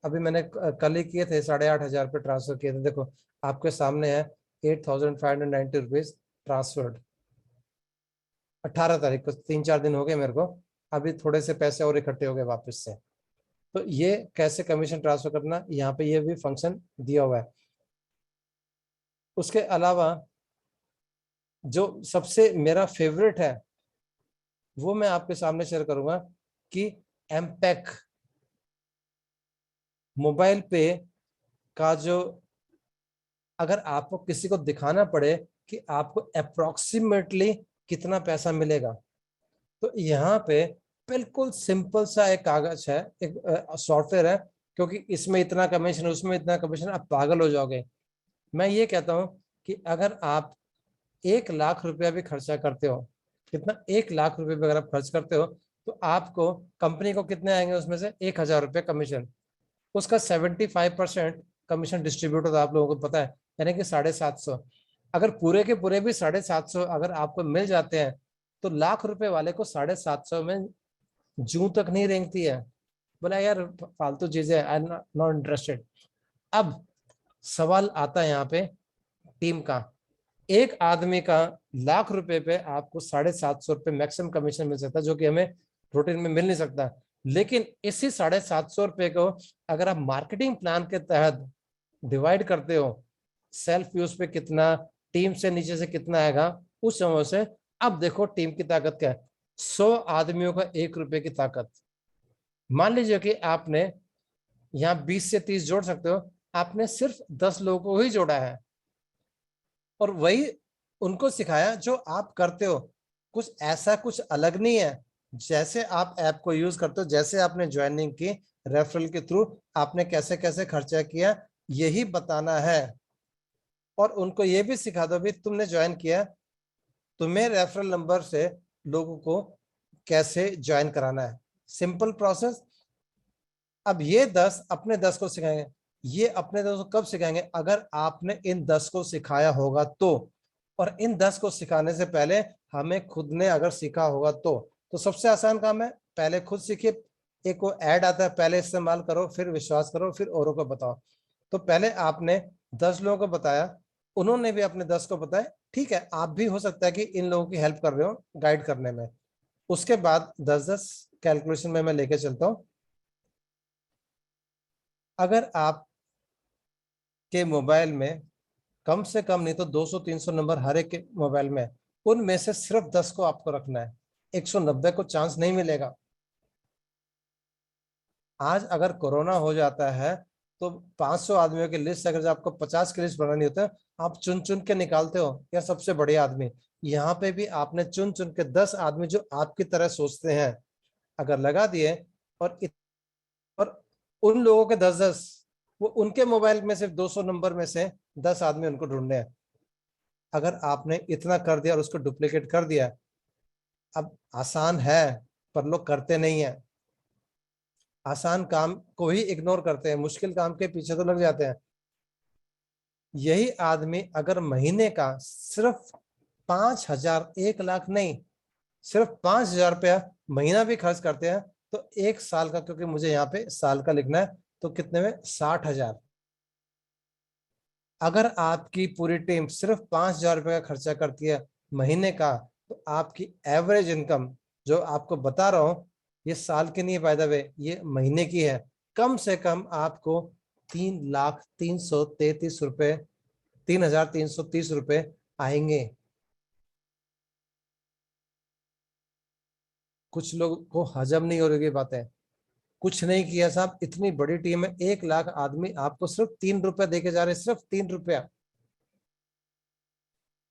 अभी मैंने कल ही किए थे, 8,500 पे ट्रांसफर किए थे। देखो आपके सामने है 8,590 रुपीज ट्रांसफर्ड 18 तारीख को, 3-4 दिन हो गए मेरे को। अभी थोड़े से पैसे और इकट्ठे हो गए वापस से। तो ये कैसे कमीशन ट्रांसफर करना, यहाँ पे ये भी फंक्शन दिया हुआ है। उसके अलावा जो सबसे मेरा फेवरेट है वो मैं आपके सामने शेयर करूंगा कि एमपेक मोबाइल पे का जो, अगर आपको किसी को दिखाना पड़े कि आपको अप्रोक्सीमेटली कितना पैसा मिलेगा, तो यहाँ पे बिल्कुल सिंपल सा एक कागज है, एक सॉफ्टवेयर है, क्योंकि इसमें इतना कमीशन उसमें इतना कमीशन, आप पागल हो जाओगे। मैं ये कहता हूं कि अगर आप 1,00,000 रुपया भी खर्चा करते हो, कितना 1,00,000 रुपये भी अगर आप खर्च करते हो, तो आपको कंपनी को कितने आएंगे, उसमें से 1,000 रुपये कमीशन। उसका 75% कमीशन डिस्ट्रीब्यूट होता है, आप लोगों को पता है, यानी कि 750। अगर पूरे के पूरे भी 750 अगर आपको मिल जाते हैं, तो 1,00,000 रुपए वाले को 750 में जूं तक नहीं रेंगती है। बोला यार फालतू चीजें, आई एम नॉट इंटरेस्टेड। अब सवाल आता है यहाँ पे टीम का। एक आदमी का 1,00,000 रुपए पे आपको 750 रुपये मैक्सिमम कमीशन मिल सकता है, जो कि हमें रूटीन में मिल नहीं सकता। लेकिन इसी 750 रुपये को अगर आप मार्केटिंग प्लान के तहत डिवाइड करते हो, सेल्फ यूज पे कितना, टीम से नीचे से कितना आएगा, उस समय से अब देखो टीम की ताकत क्या है। 100 आदमियों का 1 रुपए की ताकत। मान लीजिए कि आपने यहाँ 20 से 30 जोड़ सकते हो, आपने सिर्फ 10 लोगों को ही जोड़ा है और वही उनको सिखाया जो आप करते हो। कुछ ऐसा कुछ अलग नहीं है। जैसे आप ऐप को यूज करते हो, जैसे आपने ज्वाइनिंग की रेफरल के थ्रू, आपने कैसे कैसे खर्चा किया, यही बताना है। और उनको ये भी सिखा दो भी, तुमने ज्वाइन किया, तुम्हें रेफरल नंबर से लोगों को कैसे ज्वाइन कराना है, सिंपल प्रोसेस। अब ये 10 अपने 10 को सिखाएंगे। ये अपने 10 को कब सिखाएंगे, अगर आपने इन 10 को सिखाया होगा तो। और इन 10 को सिखाने से पहले हमें खुद ने अगर सीखा होगा तो सबसे आसान काम है, पहले खुद सीखिए। एक वो ऐड आता है, पहले इस्तेमाल करो, फिर विश्वास करो, फिर औरों को बताओ। तो पहले आपने 10 लोगों को बताया, उन्होंने भी अपने 10 को बताया, ठीक है आप भी हो सकता है कि इन लोगों की हेल्प कर रहे हो गाइड करने में। उसके बाद 10-10 कैलकुलेशन में मैं लेके चलता हूँ। अगर आप के मोबाइल में कम से कम नहीं तो 200-300 नंबर हर एक के मोबाइल में, उनमें से सिर्फ 10 को आपको रखना है, 190 को चांस नहीं मिलेगा। आज अगर कोरोना हो जाता है तो 500 आदमियों की लिस्ट, अगर आपको 50 की लिस्ट बनानी होती है, आप चुन चुन के निकालते हो या सबसे बढ़िया आदमी। यहाँ पे भी आपने चुन चुन के 10 आदमी जो आपकी तरह सोचते हैं अगर लगा दिए, और और उन लोगों के 10-10, वो उनके मोबाइल में सिर्फ 200 नंबर में से 10 आदमी उनको ढूंढने हैं। अगर आपने इतना कर दिया और उसको डुप्लीकेट कर दिया, अब आसान है पर लोग करते नहीं है, आसान काम को ही इग्नोर करते हैं, मुश्किल काम के पीछे तो लग जाते हैं। यही आदमी अगर महीने का सिर्फ 5,000, 1 लाख नहीं, सिर्फ 5,000 रुपया महीना भी खर्च करते हैं, तो 1 साल का, क्योंकि मुझे यहाँ पे साल का लिखना है, तो कितने में 60,000। अगर आपकी पूरी टीम सिर्फ 5,000 रुपये का खर्चा करती है महीने का, तो आपकी एवरेज इनकम जो आपको बता रहा हूं, ये साल की नहीं है बाय द वे, ये महीने की है। कम से कम आपको 3,333 रुपए, 3,330 रुपए आएंगे। कुछ लोग को हजम नहीं हो रही बातें। कुछ नहीं किया साहब, इतनी बड़ी टीम है, 1 लाख आदमी आपको सिर्फ 3 रुपया देके जा रहे हैं, सिर्फ 3 रुपया।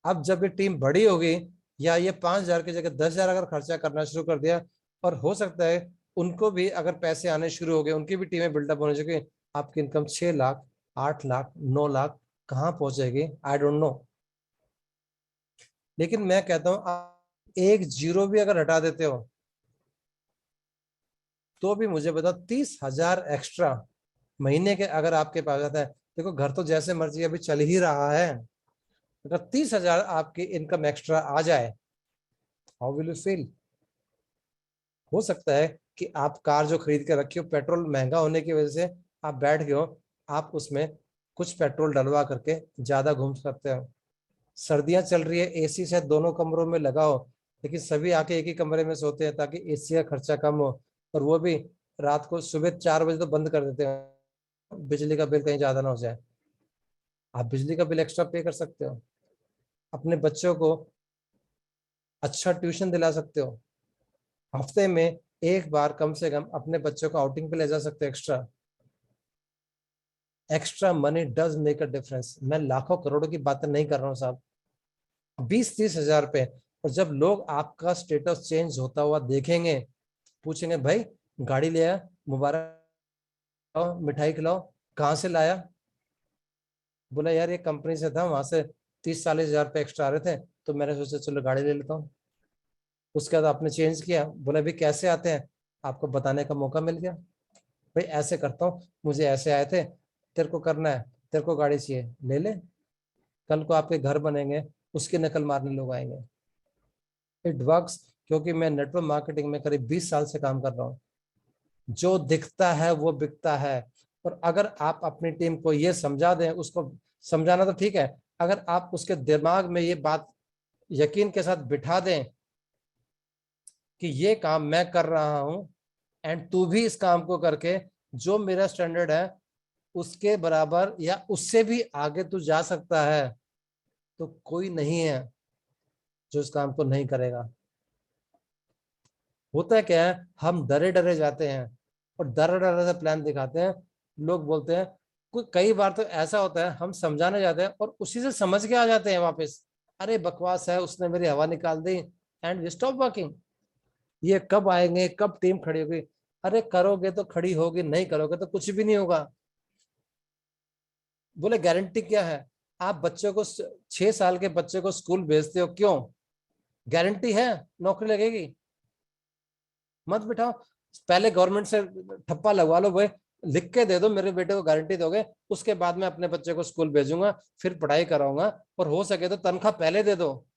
अब जब ये टीम बड़ी होगी, या ये 5,000 की जगह 10,000 अगर खर्चा करना शुरू कर दिया, और हो सकता है उनको भी अगर पैसे आने शुरू हो गए, उनकी भी टीमें बिल्डअप होने चाहिए, आपकी इनकम 6 लाख, 8 लाख, 9 लाख कहाँ पहुंचेगी, आई डोंट नो। लेकिन मैं कहता हूं, आप एक जीरो भी अगर हटा देते हो, तो भी मुझे बताओ 30,000 एक्स्ट्रा महीने के अगर आपके पास आता है, देखो घर तो जैसे मर्जी अभी चल ही रहा है, अगर 30,000 आपकी इनकम एक्स्ट्रा आ जाए, हाउ विल यू फील। हो सकता है कि आप कार जो खरीद के रखी हो, पेट्रोल महंगा होने की वजह से आप बैठ गए हो, आप उसमें कुछ पेट्रोल डलवा करके ज्यादा घूम सकते हो। सर्दियां चल रही है, एसी शायद दोनों कमरों में लगा हो, लेकिन सभी आके एक ही कमरे में सोते हैं ताकि एसी का खर्चा कम हो, और वो भी रात को सुबह 4 बजे तो बंद कर देते हैं, बिजली का बिल कहीं ज्यादा ना हो जाए। आप बिजली का बिल एक्स्ट्रा पे कर सकते हो, अपने बच्चों को अच्छा ट्यूशन दिला सकते हो, हफ्ते में एक बार कम से कम अपने बच्चों को आउटिंग पे ले जा सकते हो। Extra extra money does make a difference. मैं लाखों करोड़ों की बातें नहीं कर रहा हूँ साहब, 20-30 हजार रुपए। और जब लोग आपका स्टेटस चेंज होता हुआ देखेंगे, पूछेंगे भाई गाड़ी ले आया, मुबारक हो, मिठाई खिलाओ, कहाँ से लाया, बोला यार ये कंपनी से था, वहां से 30-40 हजार रुपये एक्स्ट्रा आ रहे थे, तो मैंने सोचा चलो गाड़ी ले लेता हूँ। उसके बाद आपने चेंज किया, बोला भाई कैसे आते हैं, आपको बताने का मौका मिल गया, भाई ऐसे करता हूँ, मुझे ऐसे आए थे, तेरे को करना है, तेरे को गाड़ी चाहिए ले ले। कल को आपके घर बनेंगे, उसकी नकल मारने लोग आएंगे। इट वर्क्स, क्योंकि मैं नेटवर्क मार्केटिंग में करीब 20 साल से काम कर रहा हूँ। जो दिखता है वो बिकता है। और अगर आप अपनी टीम को ये समझा दें, उसको समझाना तो ठीक है, अगर आप उसके दिमाग में ये बात यकीन के साथ बिठा दें कि ये काम मैं कर रहा हूं, एंड तू भी इस काम को करके जो मेरा स्टैंडर्ड है उसके बराबर या उससे भी आगे तू जा सकता है, तो कोई नहीं है जो इस काम को नहीं करेगा। होता क्या है, हम डरे डरे जाते हैं और डरे डरे से प्लान दिखाते हैं, लोग बोलते हैं, कोई कई बार तो ऐसा होता है हम समझाने जाते हैं और उसी से समझ के आ जाते हैं वापस, अरे बकवास है, उसने मेरी हवा निकाल दी, एंड वी स्टॉप वर्किंग। ये कब आएंगे, कब टीम खड़ी होगी, अरे करोगे तो खड़ी होगी, नहीं करोगे तो कुछ भी नहीं होगा। बोले गारंटी क्या है, आप बच्चों को 6 साल के बच्चे को स्कूल भेजते हो, क्यों, गारंटी है नौकरी लगेगी, मत बिठाओ। पहले गवर्नमेंट से ठप्पा लगवा लो भाई, लिख के दे दो मेरे बेटे को गारंटी दोगे, उसके बाद मैं अपने बच्चे को स्कूल भेजूंगा, फिर पढ़ाई कराऊंगा, और हो सके तो तनख्वाह पहले दे दो,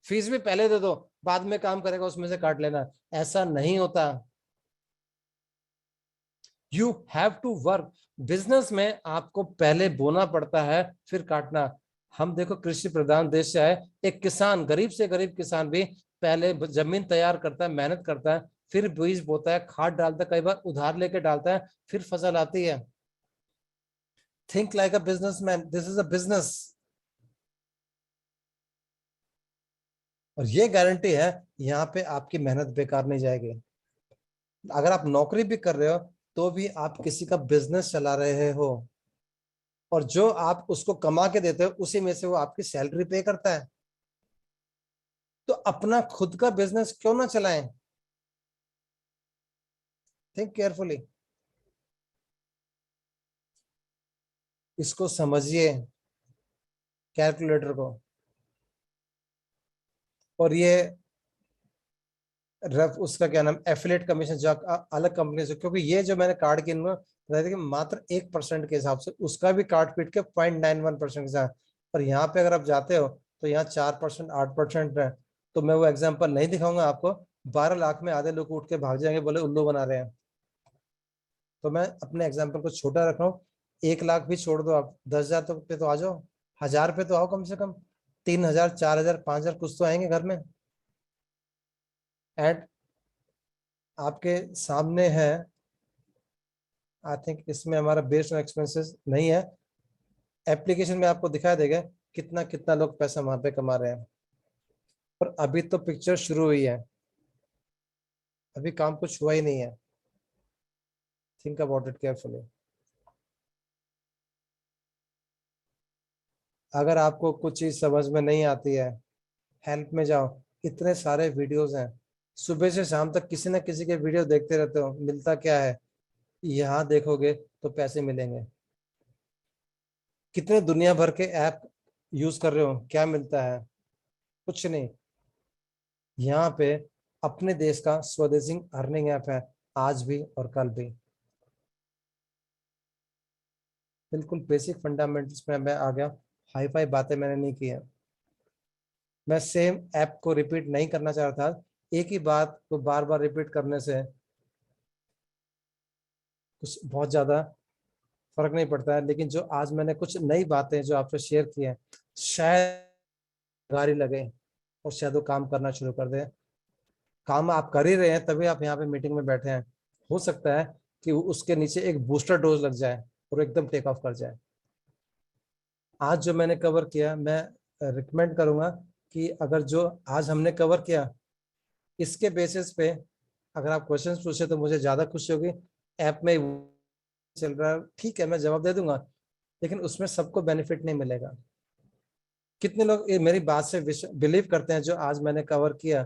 फीस भी पहले दे दो, बाद में काम करेगा उसमें से काट लेना। ऐसा नहीं होता। You have to work. Business में आपको पहले बोना पड़ता है, फिर काटना। हम देखो कृषि प्रधान देश से आए, एक किसान, गरीब से गरीब किसान भी पहले जमीन तैयार करता है, मेहनत करता है, फिर बीज बोता है, खाद डालता है, कई बार उधार लेके डालता है, फिर फसल आती है। Think like a businessman, this is a business. और ये गारंटी है, यहाँ पे आपकी मेहनत बेकार नहीं जाएगी। अगर आप नौकरी भी कर रहे हो, तो भी आप किसी का बिजनेस चला रहे हो, और जो आप उसको कमा के देते हो उसी में से वो आपकी सैलरी पे करता है। तो अपना खुद का बिजनेस क्यों ना चलाएं। थिंक केयरफुली, इसको समझिए, कैलकुलेटर को। और ये रफ उसका क्या नाम एफिलेट कमीशन जो अलग कंपनी से, क्योंकि ये जो मैंने कार्ड की बताया था कि मात्र 1% के हिसाब से, उसका भी काट पीट के 0.91% के साथ। पर यहाँ पे अगर आप जाते हो तो यहाँ 4%, 8% है। तो मैं वो एग्जाम्पल नहीं दिखाऊंगा आपको। 12 लाख में आधे लोग उठ के भाग जाएंगे, बोले उल्लू बना रहे हैं। तो मैं अपने एग्जाम्पल को छोटा रख रहा हूँ। 1 लाख भी छोड़ दो, आप 10,000 तो पे तो आ जाओ, 1,000 पे तो आओ कम से कम। 3,000, 4,000, 5,000 कुछ तो आएंगे घर में। एंड आपके सामने है, आई थिंक इसमें हमारा बेस्ड ऑन एक्सपेंसेस नहीं है, एप्लीकेशन में आपको दिखाई देगा कितना कितना लोग पैसा वहां पे कमा रहे हैं। और अभी तो पिक्चर शुरू हुई है, अभी काम कुछ हुआ ही नहीं है। Think about it carefully. अगर आपको कुछ चीज समझ में नहीं आती है, हेल्प में जाओ, इतने सारे वीडियोस हैं। सुबह से शाम तक किसी ना किसी के वीडियो देखते रहते हो, मिलता क्या है? यहाँ देखोगे तो पैसे मिलेंगे। कितने दुनिया भर के ऐप यूज कर रहे हो, क्या मिलता है? कुछ नहीं। यहाँ पे अपने देश का स्वदेशी अर्निंग ऐप है, आज भी और कल भी। बिल्कुल बेसिक फंडामेंटल्स में मैं आ गया, हाई फाई बातें मैंने नहीं की है। मैं सेम ऐप को रिपीट नहीं करना चाह रहा था। एक ही बात को बार बार रिपीट करने से कुछ बहुत ज्यादा फर्क नहीं पड़ता है। लेकिन जो आज मैंने कुछ नई बातें जो आपसे शेयर की हैं, शायद गाड़ी लगे और शायद वो काम करना शुरू कर दे। काम आप कर ही रहे हैं, तभी आप यहाँ पे मीटिंग में बैठे हैं। हो सकता है कि उसके नीचे एक बूस्टर डोज लग जाए और एकदम टेक ऑफ कर जाए। आज जो मैंने कवर किया, मैं रिकमेंड करूंगा कि अगर जो आज हमने कवर किया, इसके बेसिस पे अगर आप क्वेश्चंस पूछे तो मुझे ज्यादा खुशी होगी। ऐप में चल रहा है, ठीक है, मैं जवाब दे दूंगा, लेकिन उसमें सबको बेनिफिट नहीं मिलेगा। कितने लोग ये मेरी बात से बिलीव करते हैं जो आज मैंने कवर किया,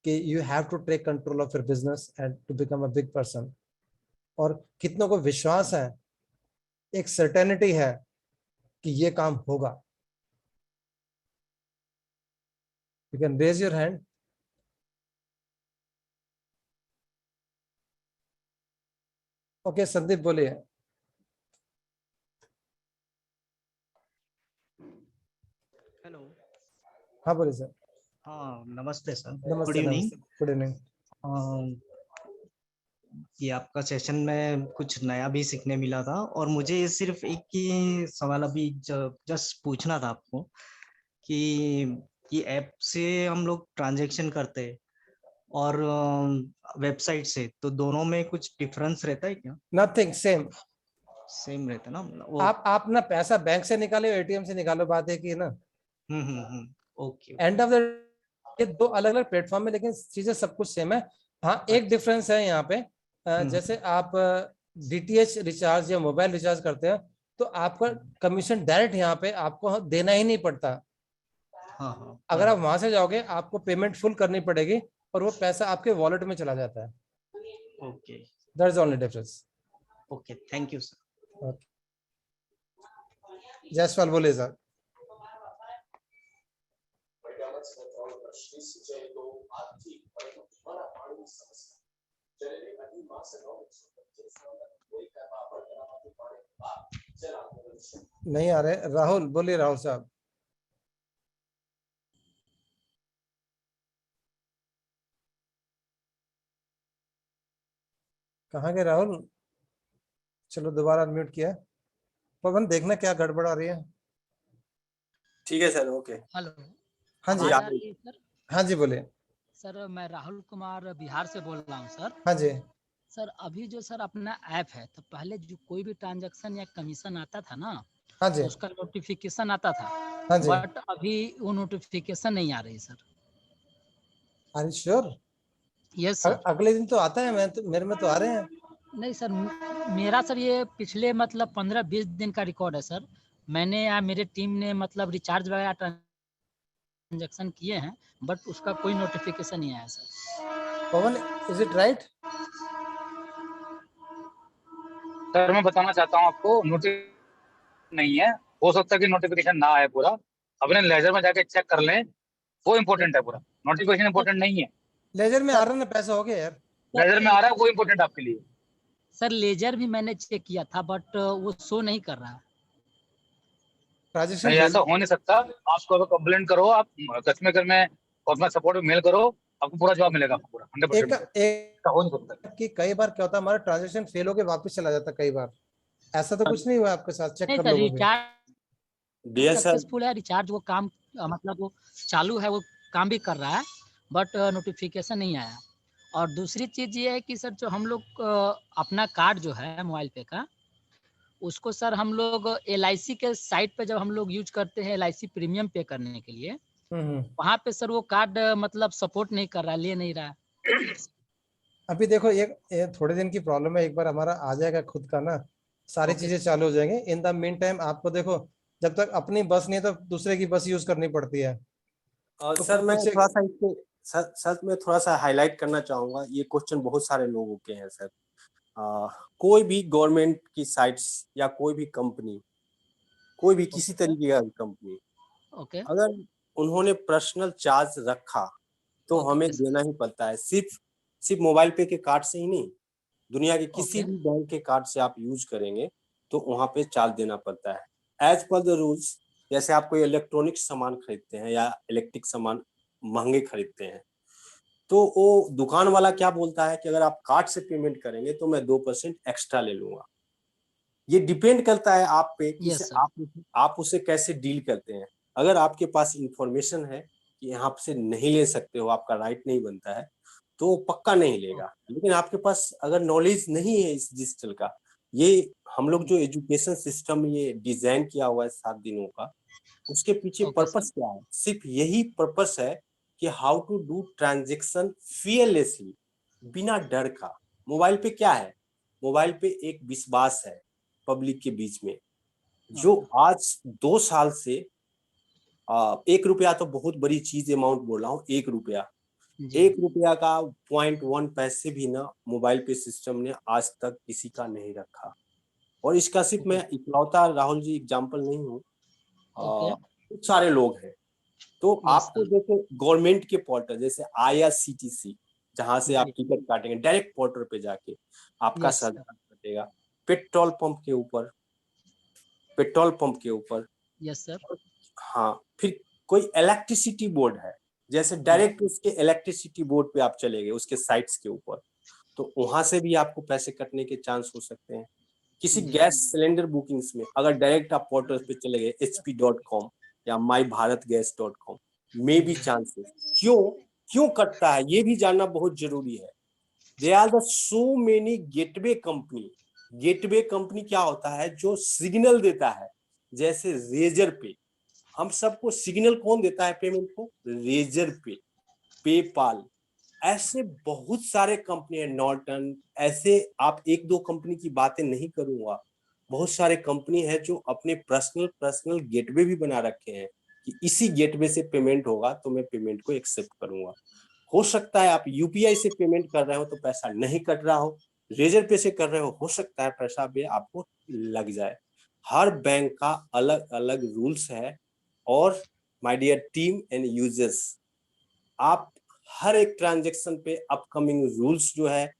कि you have to take control of your business and to become a big person? और कितनों को विश्वास है, एक सर्टेनिटी है कि ये काम होगा? You can raise your hand. Okay Sandeep बोलिए। हेलो। हाँ बोलिए सर। हाँ नमस्ते सर, गुड नमस्ते इवनिंग। नमस्ते, गुड इवनिंग। ये आपका सेशन में कुछ नया भी सीखने मिला था, और मुझे सिर्फ एक ही सवाल अभी जस्ट पूछना था आपको कि ये ऐप से हम लोग ट्रांजैक्शन करते हैं और वेबसाइट से, तो दोनों में कुछ डिफरेंस रहता है क्या? Nothing, same. सेम रहता है ना, मतलब वो? आप ना पैसा बैंक से निकालो, एटीएम से निकालो, बात है कि ना। ओके। एंड ऑफ द ये दो अलग अलग प्लेटफॉर्म है, लेकिन चीजें सब कुछ सेम है। हाँ एक डिफरेंस है यहाँ पे, जैसे आप डीटीएच रिचार्ज या मोबाइल रिचार्ज करते हैं तो आपका कमीशन डायरेक्ट यहाँ पे आपको देना ही नहीं पड़ता। हाँ हाँ, अगर आप वहां से जाओगे आपको पेमेंट फुल करनी पड़ेगी और वो पैसा आपके वॉलेट में चला जाता है। Okay that is only difference. Okay, thank you sir. Jaiswal बोलिए सर। नहीं आ रहे, राहुल बोलिए, राहुल साहब। कहाँ गए राहुल? चलो दोबारा अनम्यूट किया। पवन देखना क्या गड़बड़ आ रही है। ठीक है सर, ओके। हेलो। हाँ जी, आवाज आ रही है सर? हाँ जी बोलिए। सर मैं राहुल कुमार बिहार से बोल रहा हूँ सर। हाँ जी। सर अभी जो सर अपना ऐप है, तो पहले जो कोई भी ट्रांजैक्शन या कमीशन आता था ना, हाँ जी। तो उसका नोटिफिकेशन आता था, हाँ जी। बट अभी वो नोटिफिकेशन नहीं आ रही sir. Are you sure? Yes sir. अगले दिन तो आता है, मैं तो मेरे में तो आ रहे हैं। नहीं सर, मेरा सर ये पिछले मतलब 15-20 दिन का रिकॉर्ड है सर। मैंने या मेरे टीम ने मतलब रिचार्ज वगैरह ट्रांजैक्शन किए हैं, बट उसका कोई नोटिफिकेशन नहीं आया sir. Pawan, is it right? Sir मैं बताना चाहता हूँ आपको, नोटिफिकेशन नहीं है। हो सकता है कि नोटिफिकेशन ना आए पूरा, अपने लेजर में जाके चेक कर लें, वो इम्पोर्टेंट है पूरा। नोटिफिकेशन इम्पोर्टेंट नहीं है। लेजर में आ रहा है ना, पैसा हो गया यार। नजर में आ रहा है वो इम्पोर्टेंट आपके लिए। सर लेजर भी मैंने चेक किया था बट वो शो नहीं कर रहा है। ट्रांजेक्शन नहीं, फेल। ऐसा हो नहीं सकता। आपको अगर कंप्लेंट करो, आप कस्टमर केयर में कस्टमर सपोर्ट में मेल करो, आपको पूरा जवाब मिलेगा, आपको पूरा 100%। एक ऐसा हो नहीं सकता। कि कई बार क्या होता है, हमारा ट्रांजेक्शन फेल होके वापस चला जाता है कई बार। ऐसा तो कुछ नहीं हुआ आपके साथ? चेक नहीं कर सर, लो वो भी। रिचार्ज डियर सर, सक्सेसफुल है, रिचार्ज वो काम मतलब वो चालू है, वो काम भी कर रहा है बट नोटिफिकेशन नहीं आया। और दूसरी चीज़ ये है कि सर जो हम लोग अपना कार्ड जो है मोबाइल पे का, उसको सर हम लोग LIC के साइट पे जब हम लोग यूज करते हैं LIC प्रीमियम पे करने के लिए, हम्म। वहाँ पे सर वो कार्ड मतलब सपोर्ट नहीं कर रहा है, ले नहीं रहा है। अभी देखो ये थोड़े दिन की प्रॉब्लम है, एक बार हमारा आ जाएगा खुद का ना, सारी ओके चीजें चालू हो जाएंगे। इन द मीन टाइम आपको देखो, जब तक अपनी बस नहीं है तो दूसरे की बस यूज करनी पड़ती है। तो सर मैं कुछ थोड़ा सा इसको सर मैं थोड़ा सा हाईलाइट करना चाहूंगा। ये क्वेश्चन बहुत सारे लोगों के हैं सर। कोई भी गवर्नमेंट की साइट्स या कोई भी कंपनी, कोई भी किसी तरीके का कंपनी, ओके अगर उन्होंने पर्सनल चार्ज रखा तो हमें ओके देना ही पड़ता है। सिर्फ सिर्फ मोबाइल पे के कार्ड से ही नहीं, दुनिया के किसी ओके भी बैंक के कार्ड से आप यूज करेंगे तो वहां पे चार्ज देना पड़ता है एज पर द रूल्स। जैसे आप कोई इलेक्ट्रॉनिक सामान खरीदते हैं या इलेक्ट्रिक सामान महंगे खरीदते हैं, तो वो दुकान वाला क्या बोलता है कि अगर आप कार्ड से पेमेंट करेंगे तो मैं 2% एक्स्ट्रा ले लूंगा। ये डिपेंड करता है आप पे कि यस सर। आप उसे कैसे डील करते हैं। अगर आपके पास इंफॉर्मेशन है कि यहाँ से नहीं ले सकते हो, आपका राइट नहीं बनता है, तो वो पक्का नहीं लेगा। लेकिन आपके पास अगर नॉलेज नहीं है इस डिजिटल का, ये हम लोग जो एजुकेशन सिस्टम ये डिजाइन किया हुआ है 7 दिनों का, उसके पीछे ओके सर। पर्पस क्या है? सिर्फ यही पर्पस है कि how to do transaction fearlessly, बिना डर का। मोबाइल पे क्या है? मोबाइल पे एक विश्वास है पब्लिक के बीच में, जो आज 2 साल से 1 रुपया तो बहुत बड़ी चीज अमाउंट बोल रहा हूँ, 1 रुपया, जी 1 रुपया का 0.1 पैसे भी ना मोबाइल पे सिस्टम ने आज तक किसी का नहीं रखा। और इसका सिर्फ मैं इकलौता राहुल जी एग्जाम्पल नहीं हूँ, ओके बहुत सारे लोग हैं। तो यस आपको सर। जैसे गवर्नमेंट के पोर्टल जैसे IRCTC, जहां से आप जी टिकट काटेंगे डायरेक्ट पोर्टल पे जाके आपका यस सर। सरचार्ज कटेगा। पेट्रोल पंप के ऊपर, पेट्रोल पंप के ऊपर, यस सर। हाँ, फिर कोई इलेक्ट्रिसिटी बोर्ड है, जैसे डायरेक्ट उसके इलेक्ट्रिसिटी बोर्ड पे आप चले गए उसके साइट्स के ऊपर, तो वहां से भी आपको पैसे कटने के चांस हो सकते हैं। किसी जी गैस सिलेंडर बुकिंग्स में अगर डायरेक्ट आप पोर्टल पे चले गए hp.com या mybharatgas.com, में भी चांसेस क्यों क्यों कटता है ये भी जानना बहुत जरूरी है। They are the so many gateway company. Gateway company क्या होता है? जो सिग्नल देता है, जैसे रेजर पे, हम सबको सिग्नल कौन देता है पेमेंट को? रेजर पे, पेपाल, ऐसे बहुत सारे कंपनी है, नॉर्टन, ऐसे आप एक दो कंपनी की बातें नहीं करूंगा, बहुत सारे कंपनी है जो अपने पर्सनल पर्सनल गेटवे भी बना रखे हैं कि इसी गेटवे से पेमेंट होगा तो मैं पेमेंट को एक्सेप्ट करूंगा। हो सकता है आप यूपीआई से पेमेंट कर रहे हो तो पैसा नहीं कट रहा हो, रेजर पे से कर रहे हो सकता है पैसा भी आपको लग जाए। हर बैंक का अलग अलग रूल्स है। और my dear team and users, आप हर एक ट्रांजेक्शन पे अपकमिंग रूल्स जो है